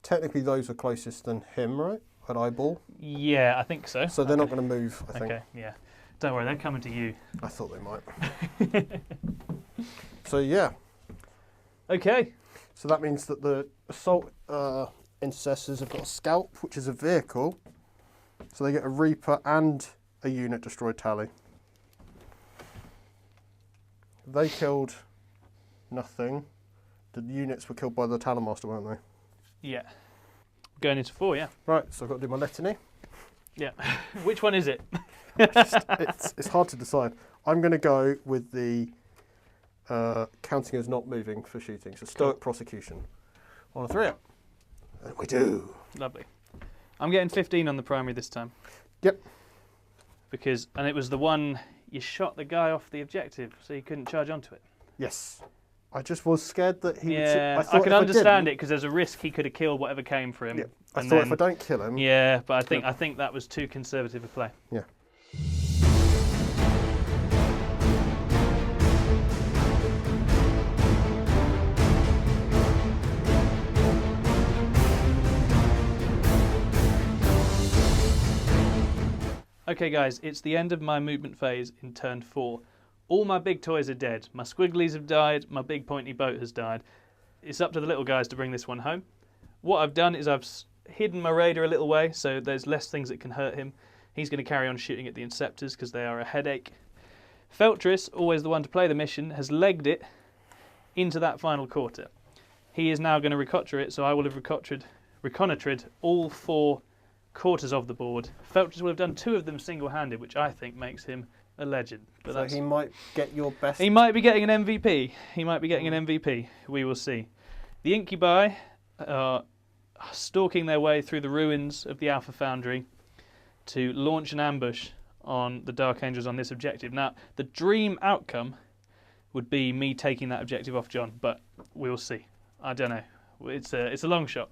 technically those are closest than him, right? At eyeball. Yeah, I think so. So they're not going to move, I think. Okay, yeah. Don't worry, they're coming to you. I thought they might. So yeah, Okay. so that means that the assault intercessors have got a scalp, which is a vehicle. So they get a Reaper and a unit destroyed tally. they killed nothing. The units were killed by the Talon Master, weren't they? Yeah. Going into 4, yeah. Right, so I've got to do my litany. Yeah. Which one is it? It's hard to decide. I'm going to go with the counting as not moving for shooting, so stoic prosecution. On a 3-up. And we do. Lovely. I'm getting 15 on the primary this time. Yep. And it was the one you shot the guy off the objective, so he couldn't charge onto it. Yes. I just was scared that he Yeah, would... I can understand it because there's a risk he could have killed whatever came for him. Yeah. I thought if I don't kill him... Yeah, but I think that was too conservative a play. Yeah. Okay guys, it's the end of my movement phase in turn 4. All my big toys are dead. My squigglies have died, my big pointy boat has died. It's up to the little guys to bring this one home. What I've done is I've hidden my raider a little way so there's less things that can hurt him. He's going to carry on shooting at the Inceptors because they are a headache. Feltris, always the one to play the mission, has legged it into that final quarter. He is now going to reconnoitre it, so I will have reconnoitred all 4 quarters of the board. Feltris will have done 2 of them single-handed, which I think makes him a legend. But so he might get your best... He might be getting an MVP. He might be getting an MVP. We will see. The Incubi are stalking their way through the ruins of the Alpha Foundry to launch an ambush on the Dark Angels on this objective. Now, the dream outcome would be me taking that objective off Jon, but we'll see. I don't know. It's a long shot.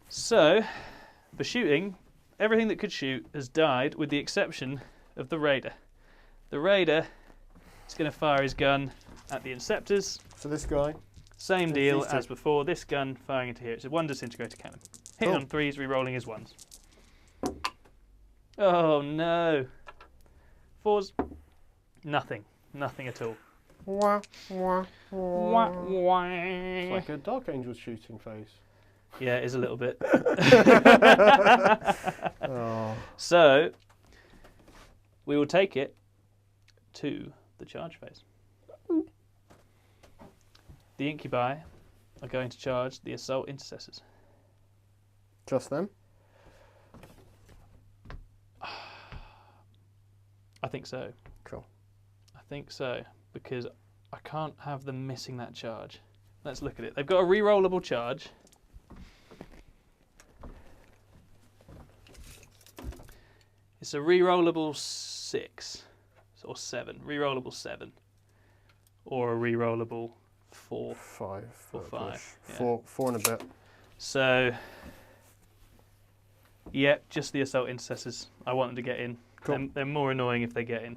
So, for shooting, everything that could shoot has died with the exception of the Raider. The Raider is going to fire his gun at the Inceptors. So this guy? Same deal as before. This gun firing into here. It's a 1 disintegrator cannon. Hitting on 3s, re-rolling his 1s. Oh no. 4s. Nothing. Nothing at all. Wah, wah, wah. Wah, wah. It's like a Dark Angel's shooting phase. Yeah, it is a little bit. Oh. So, we will take it to the charge phase. The Incubi are going to charge the Assault Intercessors. Just them? I think so. Cool. I think so, because I can't have them missing that charge. Let's look at it. They've got a re-rollable charge. It's a re-rollable 6 or 7. Re-rollable 7. Or a re-rollable 4. 5. Or 5. Yeah. 4 and a bit. So, yeah, just the Assault Intercessors. I want them to get in. Cool. They're more annoying if they get in.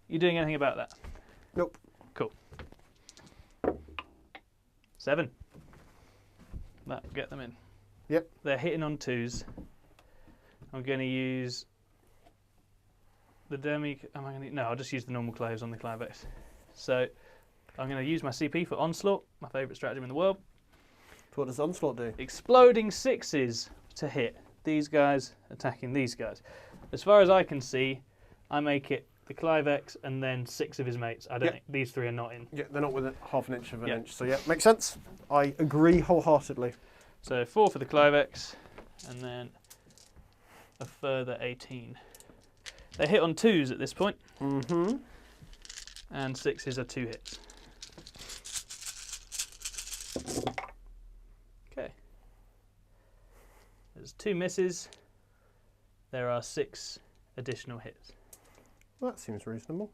You doing anything about that? Nope. Cool. 7. That'll get them in. Yep. They're hitting on 2s. I'm going to use the demi... No, I'll just use the normal claves on the Clivex. So, I'm going to use my CP for Onslaught, my favourite stratagem in the world. What does Onslaught do? Exploding 6s to hit. These guys attacking these guys. As far as I can see, I make it the Clivex and then 6 of his mates. I don't think these 3 are not in. Yeah, they're not within half an inch of an inch. So yeah, makes sense. I agree wholeheartedly. So 4 for the Clivex and then a further 18. They hit on 2s at this point. Mm-hmm. And 6s are 2 hits. Okay. There's 2 misses. There are 6 additional hits. That seems reasonable.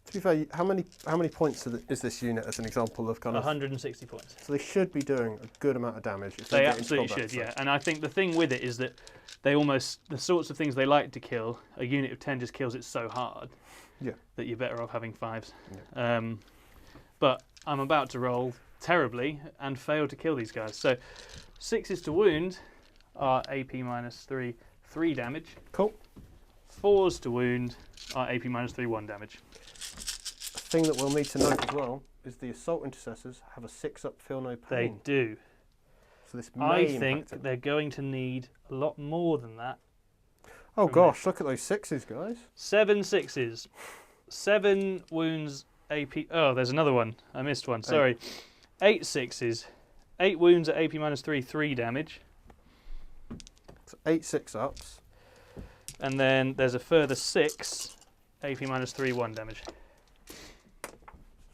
To be fair, how many points is this unit as an example of kind of... 160 points. So they should be doing a good amount of damage. If They get into absolutely combat, should, so. yeah. And I think the thing with it is that they almost, the sorts of things they like to kill, a unit of 10 just kills it so hard that you're better off having 5s. Yeah. But I'm about to roll terribly and fail to kill these guys. So 6s to wound are AP minus 3 damage. Cool. 4s to wound are AP minus 3 1 damage. A thing that we'll need to note as well is the Assault Intercessors have a 6-up feel no pain. They do. So this may I impact think it. they're going to need a lot more than that. Oh from gosh, look at those 6s, guys. 7 6s. 7 wounds AP. Oh, there's another one. I missed one. Sorry. 8 sixes. 8 wounds at AP -3, 3 damage. So 8 6-ups. And then there's a further 6 AP -3, 1 damage. So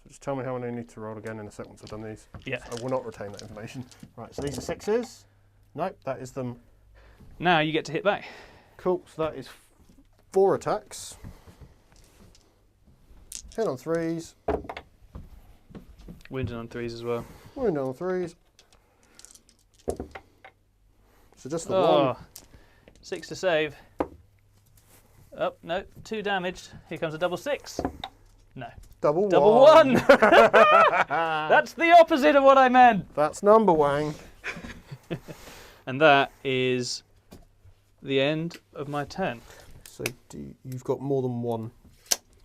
just tell me how many I need to roll again in a sec once I've done these. Yeah. I will not retain that information. Right, so these are 6s. Nope, that is them. Now you get to hit back. Cool, so that is 4 attacks. Hit on 3s. Wounded on 3s as well. Wound on 3s. So just the Oh, one. 6 to save. Oh, no, 2 damaged. Here comes a double 6. No. Double Double one. 1! That's the opposite of what I meant! That's number wang. And that is the end of my turn. So you've got more than one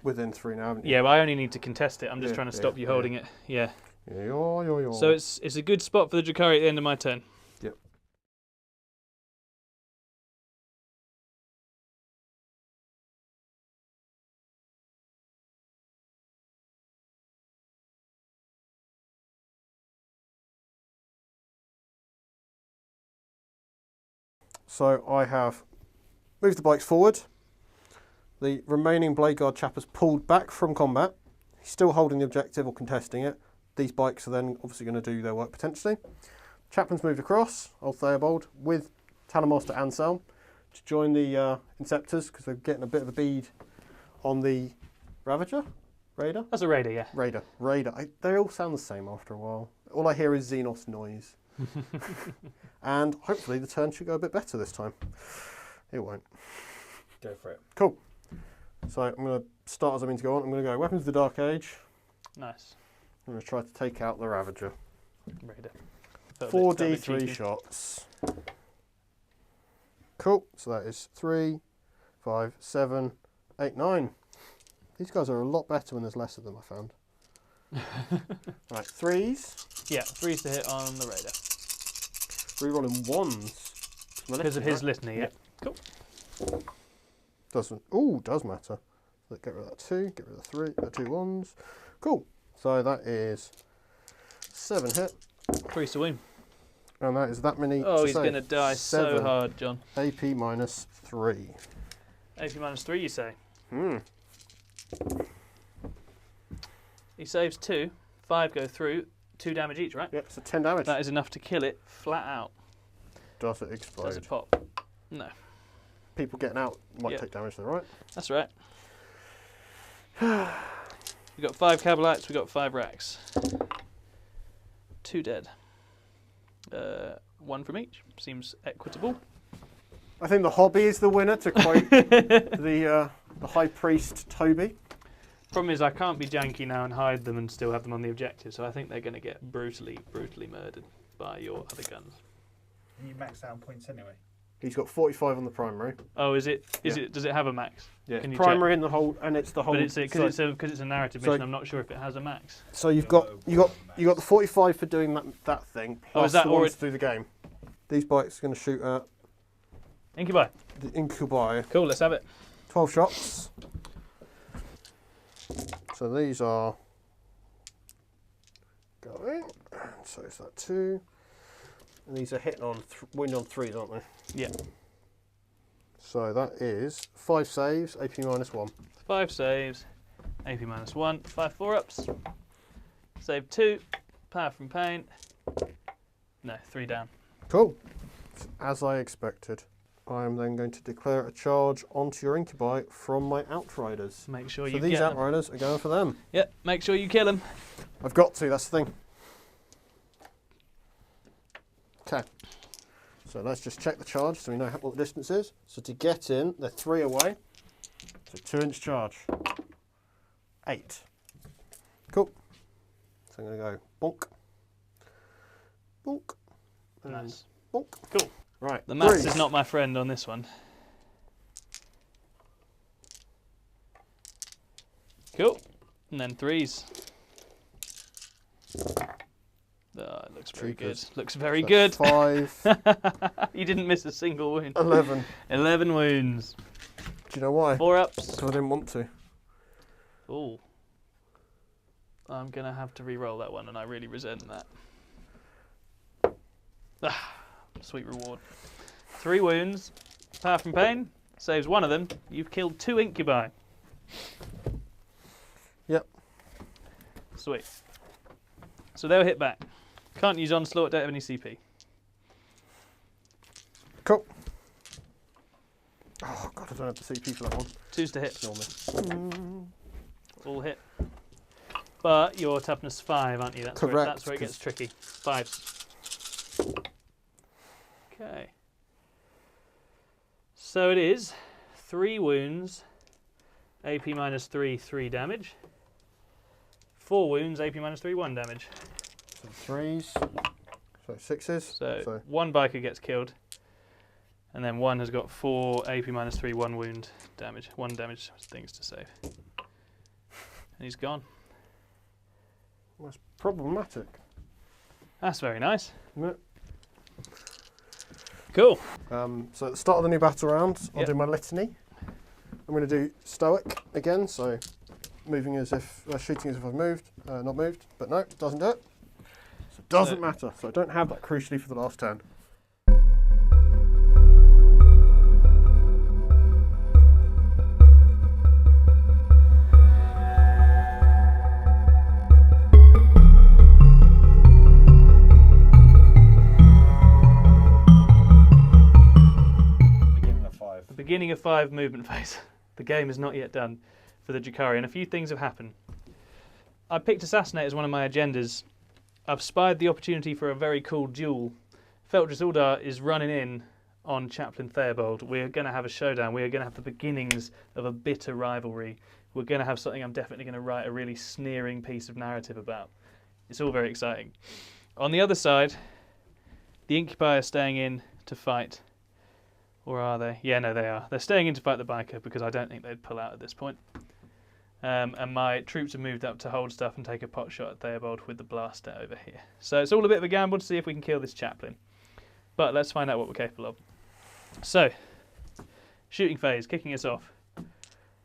within 3 now, haven't you? Yeah, but I only need to contest it. I'm just Yeah, trying to stop you yeah. holding it. Yeah. Yeah. So it's a good spot for the Drukhari at the end of my turn. Yep. So I have moved the bikes forward. The remaining Blade Guard chap has pulled back from combat. He's still holding the objective or contesting it. These bikes are then obviously going to do their work potentially. Chaplain's moved across, old Theobald, with Talonmaster Anselm to join the Inceptors because they're getting a bit of a bead on the Ravager? Raider? That's a raider, yeah. Raider. They all sound the same after a while. All I hear is Xenos noise. And hopefully the turn should go a bit better this time. It won't. Go for it. Cool. So I'm going to start as I mean to go on. I'm going to go Weapons of the Dark Age. Nice. I'm going to try to take out the Ravager. Raider. 4d3 shots. Cool. So that is 3, 5, 7, 8, 9. These guys are a lot better when there's less of them, I found. Right, 3s. Yeah, 3s to hit on the raider. Rerolling 1s. Because of his litany, yeah. Cool. Does matter. Let's get rid of that 2, get rid of the 2 1s. Cool. So that is 7 hit. 3s to wound. And that is that many. Oh, to he's save. going to die so 7 hard, John. AP -3. AP -3, you say? Hmm. He saves 2. 5 go through. 2 damage each, right? Yep, so 10 damage. That is enough to kill it flat out. Does it explode? Does it pop? No. People getting out might Yep. take damage though, right? That's right. We got 5 Cabalites, we got 5 racks. 2 dead. 1 from each. Seems equitable. I think the hobby is the winner, to quote the High Priest Toby. Problem is I can't be janky now and hide them and still have them on the objective, so I think they're going to get brutally murdered by your other guns. And you max out points anyway. He's got 45 on the primary. Oh, is it? Yeah. Does it have a max? Yeah, Can you primary and the whole, and it's the whole. But because it's a narrative so- mission, I'm not sure if it has a max. So you got the 45 for doing that thing. Plus is that the or ones it- through the game. These bikes are going to shoot at Incubi. the Incubi. Cool, let's have it. 12 shots. So these are going. So is that 2? And these are hitting on wind on 3s, aren't they? Yeah. So that is 5 saves, AP -1. 5 saves, AP -1, 5 4-ups. Save 2, power from pain. No, 3 down. Cool. As I expected. I am then going to declare a charge onto your Incubi from my Outriders. Make sure So you these get them. Outriders are going for them. Yep, make sure you kill them. I've got to, that's the thing. Okay. So let's just check the charge so we know what the distance is. So to get in, they're 3 away. So 2-inch charge. 8. Cool. So I'm going to go bonk. Bonk. and Nice. Bonk. Cool. Right. The maths threes. is not my friend on this one. Cool. And then 3s. Oh, it looks very good. Troopers. Looks very So good. 5, You didn't miss a single wound. 11. 11 wounds. Do you know why? 4-ups. Because I didn't want to. Ooh. I'm going to have to re-roll that one, and I really resent that. Ah, sweet reward. 3 wounds. Power from pain. Saves one of them. You've killed 2 incubi. Yep. Sweet. So they'll hit back. Can't use onslaught, don't have any CP. Cool. Oh god, I don't have the CP for that one. 2s to hit. Ignore me. All hit. But you're toughness 5, aren't you? That's Correct. That's where it gets tricky. 5s. Okay. So it is 3 wounds, AP minus 3, 3 damage. 4 wounds, AP minus 3, 1 damage. So 3s. So 6s. So 1 biker gets killed. And then 1 has got 4 AP minus 3, 1 wound damage. 1 damage things to save. And he's gone. That's problematic. That's very nice. Yep. Cool. So at the start of the new battle round, I'll Yep. do my litany. I'm going to do stoic again, so moving as if, shooting as if I've moved, not moved, but no, doesn't do it. So it doesn't matter, so I don't have that crucially for the last turn. Beginning of 5. The beginning of 5 movement phase. The game is not yet done for the Drukhari, and a few things have happened. I picked Assassinate as one of my agendas. I've spied the opportunity for a very cool duel. Feltris Uldar is running in on Chaplain Theobald. We're going to have a showdown. We are going to have the beginnings of a bitter rivalry. We're going to have something I'm definitely going to write a really sneering piece of narrative about. It's all very exciting. On the other side, the Incubi are staying in to fight. Or are they? Yeah, no, they are. They're staying in to fight the biker because I don't think they'd pull out at this point. And my troops have moved up to hold stuff and take a pot shot at Theobald with the blaster over here. So it's all a bit of a gamble to see if we can kill this chaplain. But let's find out what we're capable of. So, shooting phase, kicking us off.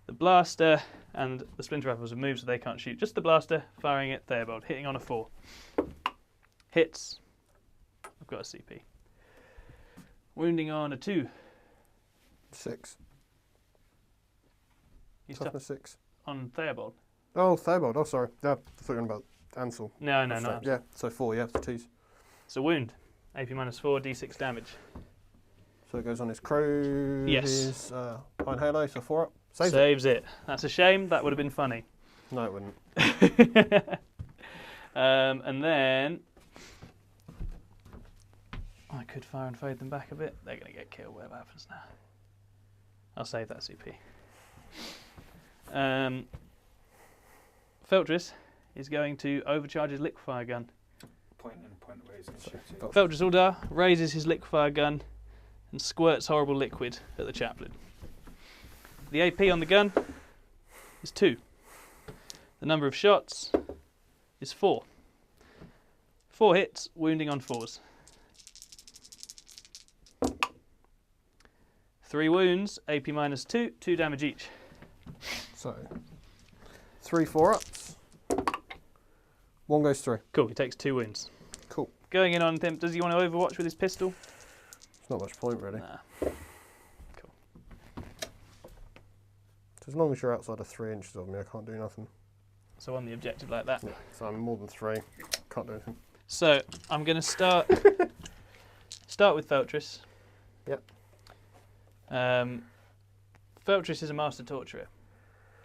The blaster and the splinter rifles have moved so they can't shoot. Just the blaster firing at Theobald, hitting on a 4. Hits. I've got a CP. Wounding on a 2. 6. You Toughness 6. on Theobald. Oh, Theobald. Oh, sorry. Yeah, I thought you were on about Ansel. No, no. Yeah, so 4, yeah, it's 2s. It's a wound. AP minus 4, d6 damage. So it goes on his crow, Yes. his Iron Halo, so 4 up. Saves it. That's a shame. That would have been funny. No, it wouldn't. And then I could fire and fade them back a bit. They're going to get killed, whatever happens now. I'll save that CP. Feltris is going to overcharge his liquefier gun. Point where he's going to shoot it. Feltris Uldar raises his liquefier gun and squirts horrible liquid at the chaplain. The AP on the gun is 2. The number of shots is 4. 4 hits, wounding on 4s. 3 wounds, AP minus 2, 2 damage each. So 3 4-ups. 1 goes through. Cool, he takes 2 wounds. Cool. Going in on him, does he want to overwatch with his pistol? There's not much point really. Nah. Cool. So as long as you're outside of 3 inches of me, I can't do nothing. So on the objective like that. Yeah. So I'm more than 3. Can't do anything. So I'm going to start with Feltris. Yep. Feltris is a master torturer,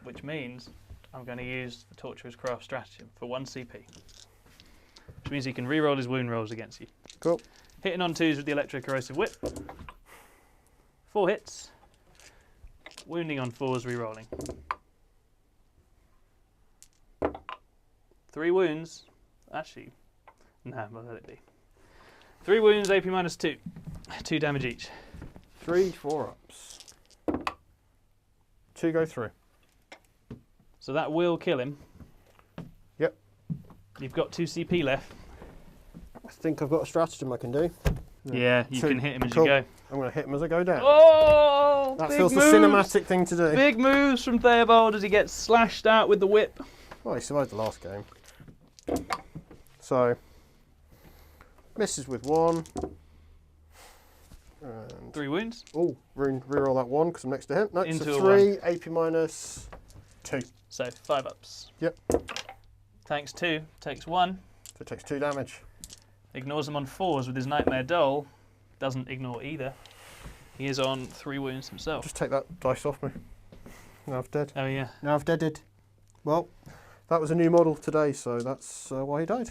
which means I'm going to use the Torturer's Craft stratagem for 1 CP, which means he can re-roll his wound rolls against you. Cool. Hitting on 2s with the Electro-Corrosive Whip. 4 hits. Wounding on 4s, re-rolling. 3 wounds. Actually, no, I'll let it be. 3 wounds, AP minus 2. 2 damage each. 3 4-ups. 2 go through. So that will kill him. Yep. You've got 2 CP left. I think I've got a stratagem I can do. Yeah, you 2. can hit him as Cool. you go. I'm going to hit him as I go down. Oh! That big feels the moves. cinematic thing to do. Big moves from Theobald as he gets slashed out with the whip. Well, he survived the last game. So, misses with 1. And 3 wounds. oh, reroll that 1 because I'm next to him. No, Into so a 3, AP minus 2. So 5 ups. Yep. Tanks 2, takes 1. So it takes 2 damage. Ignores them on 4s with his Nightmare Doll. Doesn't ignore either. He is on 3 wounds himself. Just take that dice off me. Now I've dead. Oh yeah. Now I've deaded. Well, that was a new model today, so that's why he died.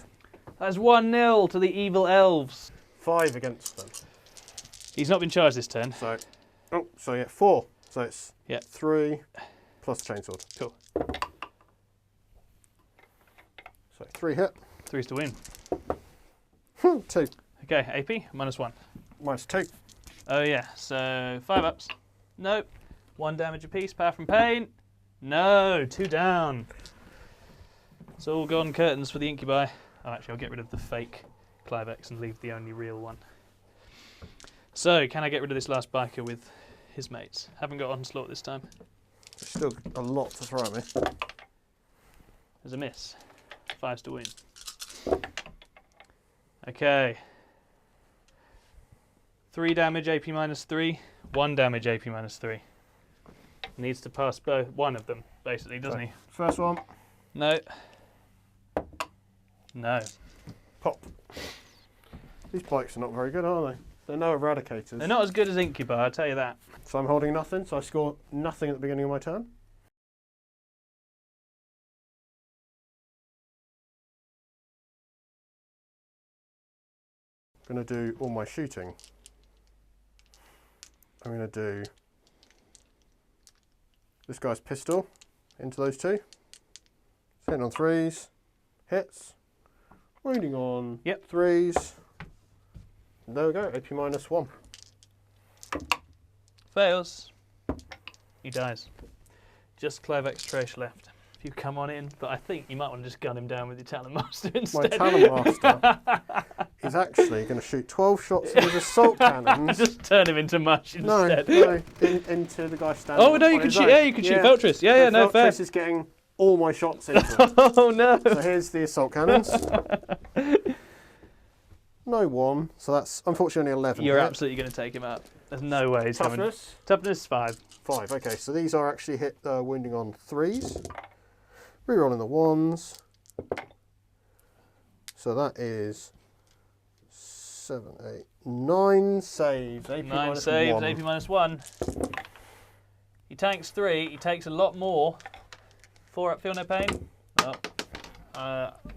That's 1-0 to the evil elves. 5 against them. He's not been charged this turn. So, so yeah, 4. So it's Yeah. 3 plus the chainsword. Cool. So 3 hit. 3's to win. 2 Okay, AP, -1. minus 2. Oh yeah, so 5 ups. Nope. 1 damage apiece, power from pain. No, 2 down. It's all gone curtains for the incubi. Oh, actually, I'll get rid of the fake Clivex and leave the only real one. So, can I get rid of this last biker with his mates? Haven't got onslaught this time. There's still a lot to throw at me. There's a miss. 5's to win. Okay. 3 damage, AP -3. 1 damage, AP -3. Needs to pass both one of them, basically, doesn't he? First one, No. No. pop. These bikes are not very good, are they? They're no eradicators. They're not as good as Incubi, I'll tell you that. So I'm holding nothing, so I score nothing at the beginning of my turn. I'm going to do all my shooting. I'm going to do this guy's pistol into those 2. Hitting on 3s, hits, wounding on Yep. 3s. There we go, AP -1. Fails. He dies. Just Clivex Trash left. If you come on in, but I think you might want to just gun him down with your Talon Master My instead. Talon Master is actually going to shoot 12 shots with his assault cannons. Just turn him into mush No, instead. into the guy standing. Oh no, you on can his shoot. own. Yeah, you can shoot Feltris. Yeah, no, fair. Feltris is getting all my shots into it. Oh no. So here's the assault cannons. No 1, so that's unfortunately 11. You're hit. absolutely going to take him out. There's no way he's coming. Toughness, Toughness 5. 5. Okay, so these are actually hit wounding on 3s. Rerolling the 1s. So that is 7, 8, 9 saves. AP 9 saves, -1. AP -1. He tanks 3, he takes a lot more. 4 up, feel no pain. Oh.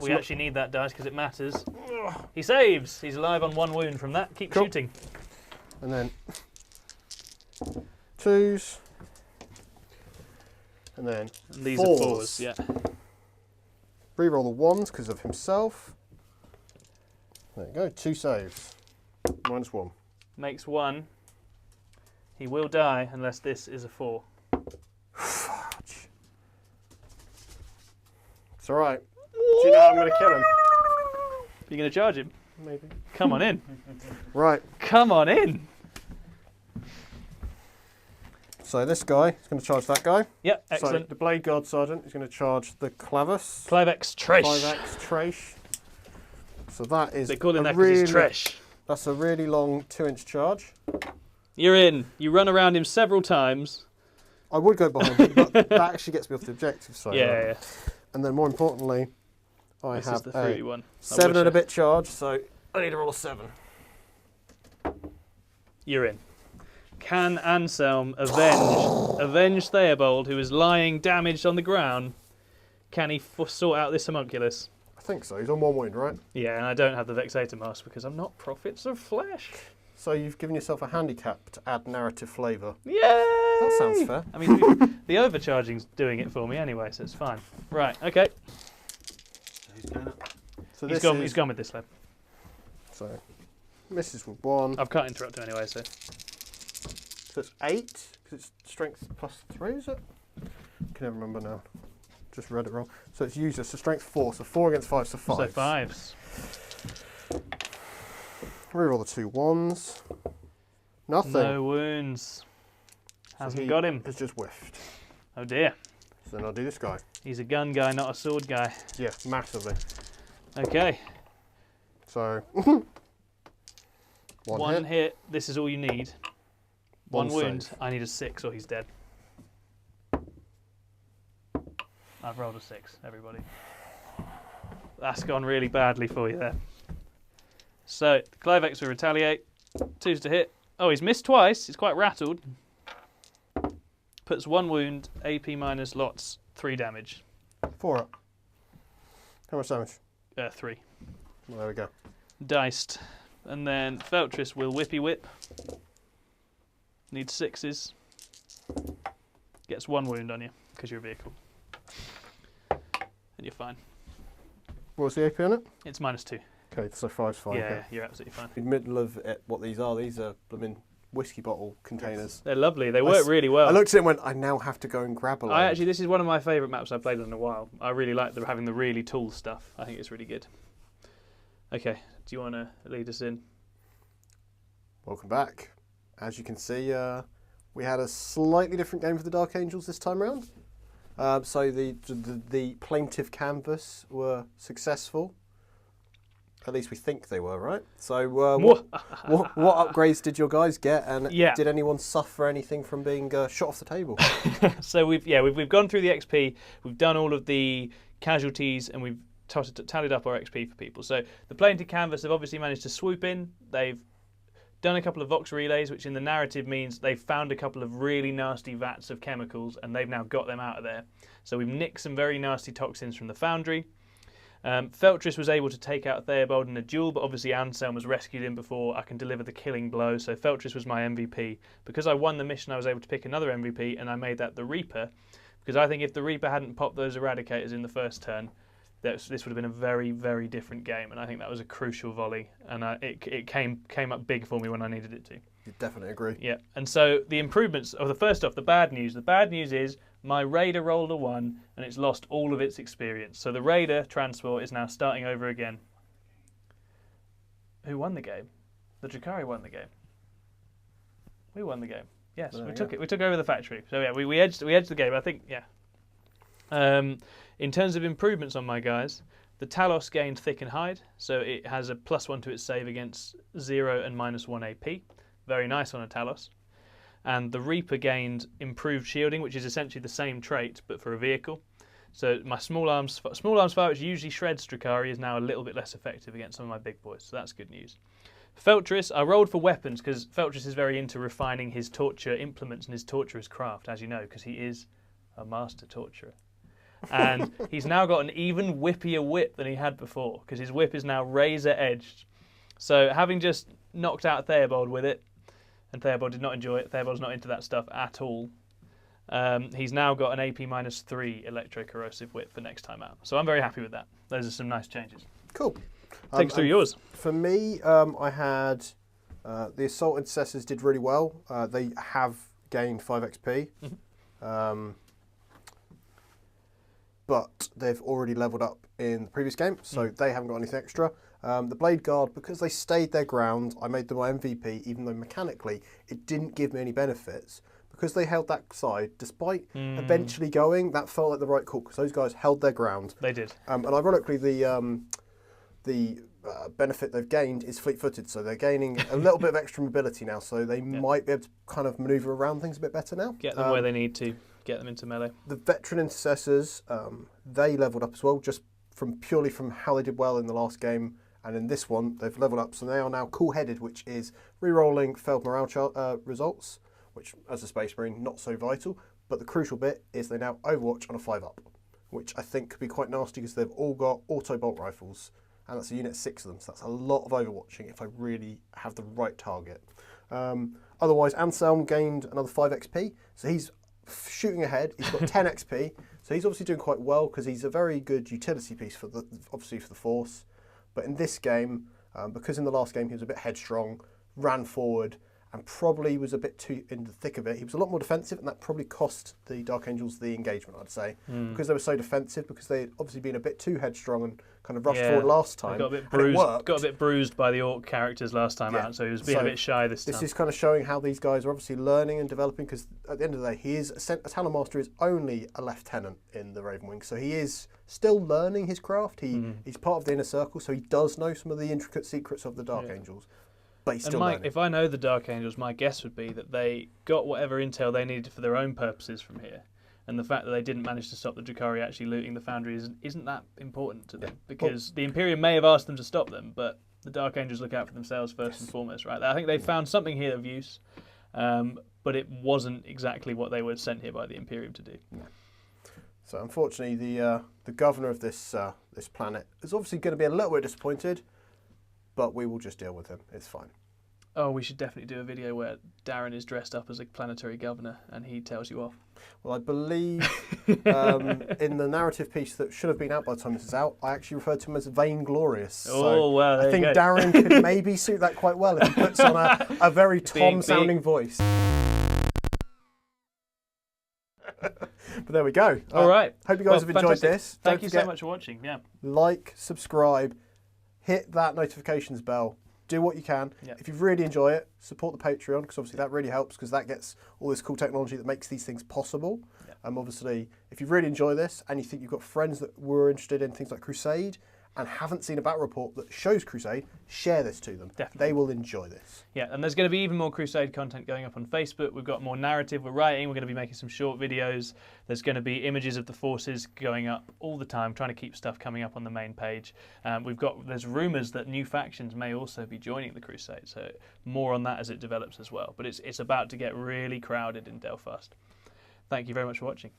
We actually need that dice because it matters. He saves. He's alive on 1 wound from that. Keep Cool. shooting. And then 2s. And then And these 4s. are 4s, yeah. Reroll the 1s because of himself. There you go, 2 saves. -1. Makes 1. He will die unless this is a 4. Fudge. It's alright. Do you know how I'm going to kill him? You're going to charge him? Maybe. Come on in. Right, Come on in. so this guy is going to charge that guy. Yep, So excellent. the Blade Guard Sergeant is going to charge the Clavus. Clivex Trash. 5x Trash. So that is They call him a that because really, he's trash. that's a really long 2-inch charge. You're in. You run around him several times. I would go behind him, but that actually gets me off the objective. So Yeah. And then more importantly, I This is have the a 31. 7 and a bit charge, so I need to roll a 7. You're in. Can Anselm avenge Theobald, who is lying damaged on the ground? Can he sort out this homunculus? I think so. He's on 1 wound, right? Yeah, and I don't have the Vexator Mask because I'm not Prophets of Flesh. So you've given yourself a handicap to add narrative flavour. Yay! That sounds fair. I mean, the overcharging's doing it for me anyway, so it's fine. Right, okay. Who's going up? So He's this gone, is, he's gone with this lab. So misses with 1. I can't interrupt him anyway, so. So it's 8 because it's strength +3, is it? I can never remember now. Just read it wrong. So it's user, so strength 4. So 4 against 5, so 5. So 5s. Reroll the 2 1s. Nothing. No wounds. Hasn't he got him. Has just whiffed. Oh dear. So then I'll do this guy. He's a gun guy, not a sword guy. Yeah, massively. Okay. So One hit. This is all you need. One wound. save. I need a 6 or he's dead. I've rolled a 6, everybody. That's gone really badly for you there. So, Clivex will retaliate. 2's to hit. Oh, he's missed twice. He's quite rattled. Puts 1 wound, AP minus lots, 3 damage. 4 up. How much damage? 3. Well, there we go. Diced. And then Feltris will whippy whip. Needs 6s. Gets 1 wound on you, because you're a vehicle. And you're fine. What's the AP on it? It's -2. Okay, so 5's fine. Yeah, okay. you're absolutely fine. In the middle of it, what these are blooming whiskey bottle containers. They're lovely. They work really well. I looked at it and went, I now have to go and grab a load. This is one of my favourite maps I've played in a while. I really like having the really tall stuff. I think it's really good. Okay, do you want to lead us in? Welcome back. As you can see, we had a slightly different game for the Dark Angels this time around. So the plaintive canvas were successful. At least we think they were, right? So what upgrades did your guys get, and did anyone suffer anything from being shot off the table? So we've gone through the XP, we've done all of the casualties, and we've tallied up our XP for people. So the plaintive canvas have obviously managed to swoop in. They've done a couple of Vox relays, which in the narrative means they've found a couple of really nasty vats of chemicals, and they've now got them out of there. So we've nicked some very nasty toxins from the foundry. Feltris was able to take out Theobald in a duel, but obviously Anselm was rescued him before I can deliver the killing blow, so Feltris was my MVP. Because I won the mission, I was able to pick another MVP, and I made that the Reaper, because I think if the Reaper hadn't popped those Eradicators in the first turn, this would have been a very, very different game, and I think that was a crucial volley, and it came up big for me when I needed it to. You definitely agree. Yeah, and so the improvements, first off, the bad news. The bad news is my Raider rolled a 1, and it's lost all of its experience. So the Raider transport is now starting over again. Who won the game? The Drukhari won the game. We won the game. Yes, we took it. We took over the factory. So yeah, we edged the game. I think in terms of improvements on my guys, the Talos gained thick and hide, so it has a +1 to its save against 0 and -1 AP. Very nice on a Talos. And the Reaper gained improved shielding, which is essentially the same trait but for a vehicle. So my small arms fire, which usually shreds Drukhari, is now a little bit less effective against some of my big boys. So that's good news. Feltris, I rolled for weapons because Feltris is very into refining his torture implements and his torturer's craft, as you know, because he is a master torturer. And he's now got an even whippier whip than he had before, because his whip is now razor edged. So having just knocked out Theobald with it, and Theobald did not enjoy it, Theobald's not into that stuff at all, he's now got an AP -3 electro-corrosive whip for next time out. So I'm very happy with that. Those are some nice changes. Cool. Take us through yours. For me, I had the Assault Intercessors did really well. They have gained 5 XP. But they've already leveled up in the previous game, so they haven't got anything extra. The Blade Guard, because they stayed their ground, I made them my MVP, even though mechanically it didn't give me any benefits. Because they held that side, despite eventually going, that felt like the right call, because those guys held their ground. They did. And ironically, the benefit they've gained is fleet-footed, so they're gaining a little bit of extra mobility now, so they might be able to kind of manoeuvre around things a bit better now. Get them where they need to. Get them into melee. The Veteran Intercessors, they leveled up as well, just purely from how they did well in the last game, and in this one they've leveled up, so they are now cool-headed, which is re-rolling failed morale results, which as a Space Marine not so vital. But the crucial bit is they now Overwatch on a 5-up, which I think could be quite nasty because they've all got auto bolt rifles, and that's a unit 6 of them, so that's a lot of overwatching if I really have the right target. Otherwise, Anselm gained another 5 XP, so he's shooting ahead. He's got 10 XP, so he's obviously doing quite well because he's a very good utility piece for the Force. But in this game, because in the last game he was a bit headstrong, ran forward, and probably was a bit too in the thick of it. He was a lot more defensive, and that probably cost the Dark Angels the engagement, I'd say, because they were so defensive, because they'd obviously been a bit too headstrong and kind of rushed forward last time. Got a bit bruised by the Orc characters last time out, so he was being a bit shy this time. This is kind of showing how these guys are obviously learning and developing, because at the end of the day, he is a Talon Master is only a lieutenant in the Raven Wing, so he is still learning his craft. He's part of the inner circle, so he does know some of the intricate secrets of the Dark Angels. But he's still learning. If I know the Dark Angels, my guess would be that they got whatever intel they needed for their own purposes from here. And the fact that they didn't manage to stop the Drukhari actually looting the foundry isn't that important to them. Because the Imperium may have asked them to stop them, but the Dark Angels look out for themselves first and foremost, right? I think they found something here of use, but it wasn't exactly what they were sent here by the Imperium to do. No. So unfortunately, the governor of this this planet is obviously going to be a little bit disappointed, but we will just deal with him. It's fine. Oh, we should definitely do a video where Darren is dressed up as a planetary governor and he tells you off. Well, I believe in the narrative piece that should have been out by the time this is out, I actually referred to him as vainglorious. Oh, well, there I think you go. Darren could maybe suit that quite well if he puts on a very Tom-sounding voice. But there we go. All right. Hope you guys have enjoyed fantastic. this. Thank you so much for watching. Yeah. Like, subscribe, hit that notifications bell. Do what you can. Yep. If you really enjoy it, support the Patreon, because obviously that really helps, because that gets all this cool technology that makes these things possible. Yep. Obviously, if you really enjoy this and you think you've got friends that were interested in things like Crusade and haven't seen a battle report that shows Crusade, share this to them. Definitely. They will enjoy this. Yeah, and there's going to be even more Crusade content going up on Facebook. We've got more narrative we're writing. We're going to be making some short videos. There's going to be images of the forces going up all the time, trying to keep stuff coming up on the main page. There's rumours that new factions may also be joining the Crusade, so more on that as it develops as well. But it's about to get really crowded in Belfast. Thank you very much for watching.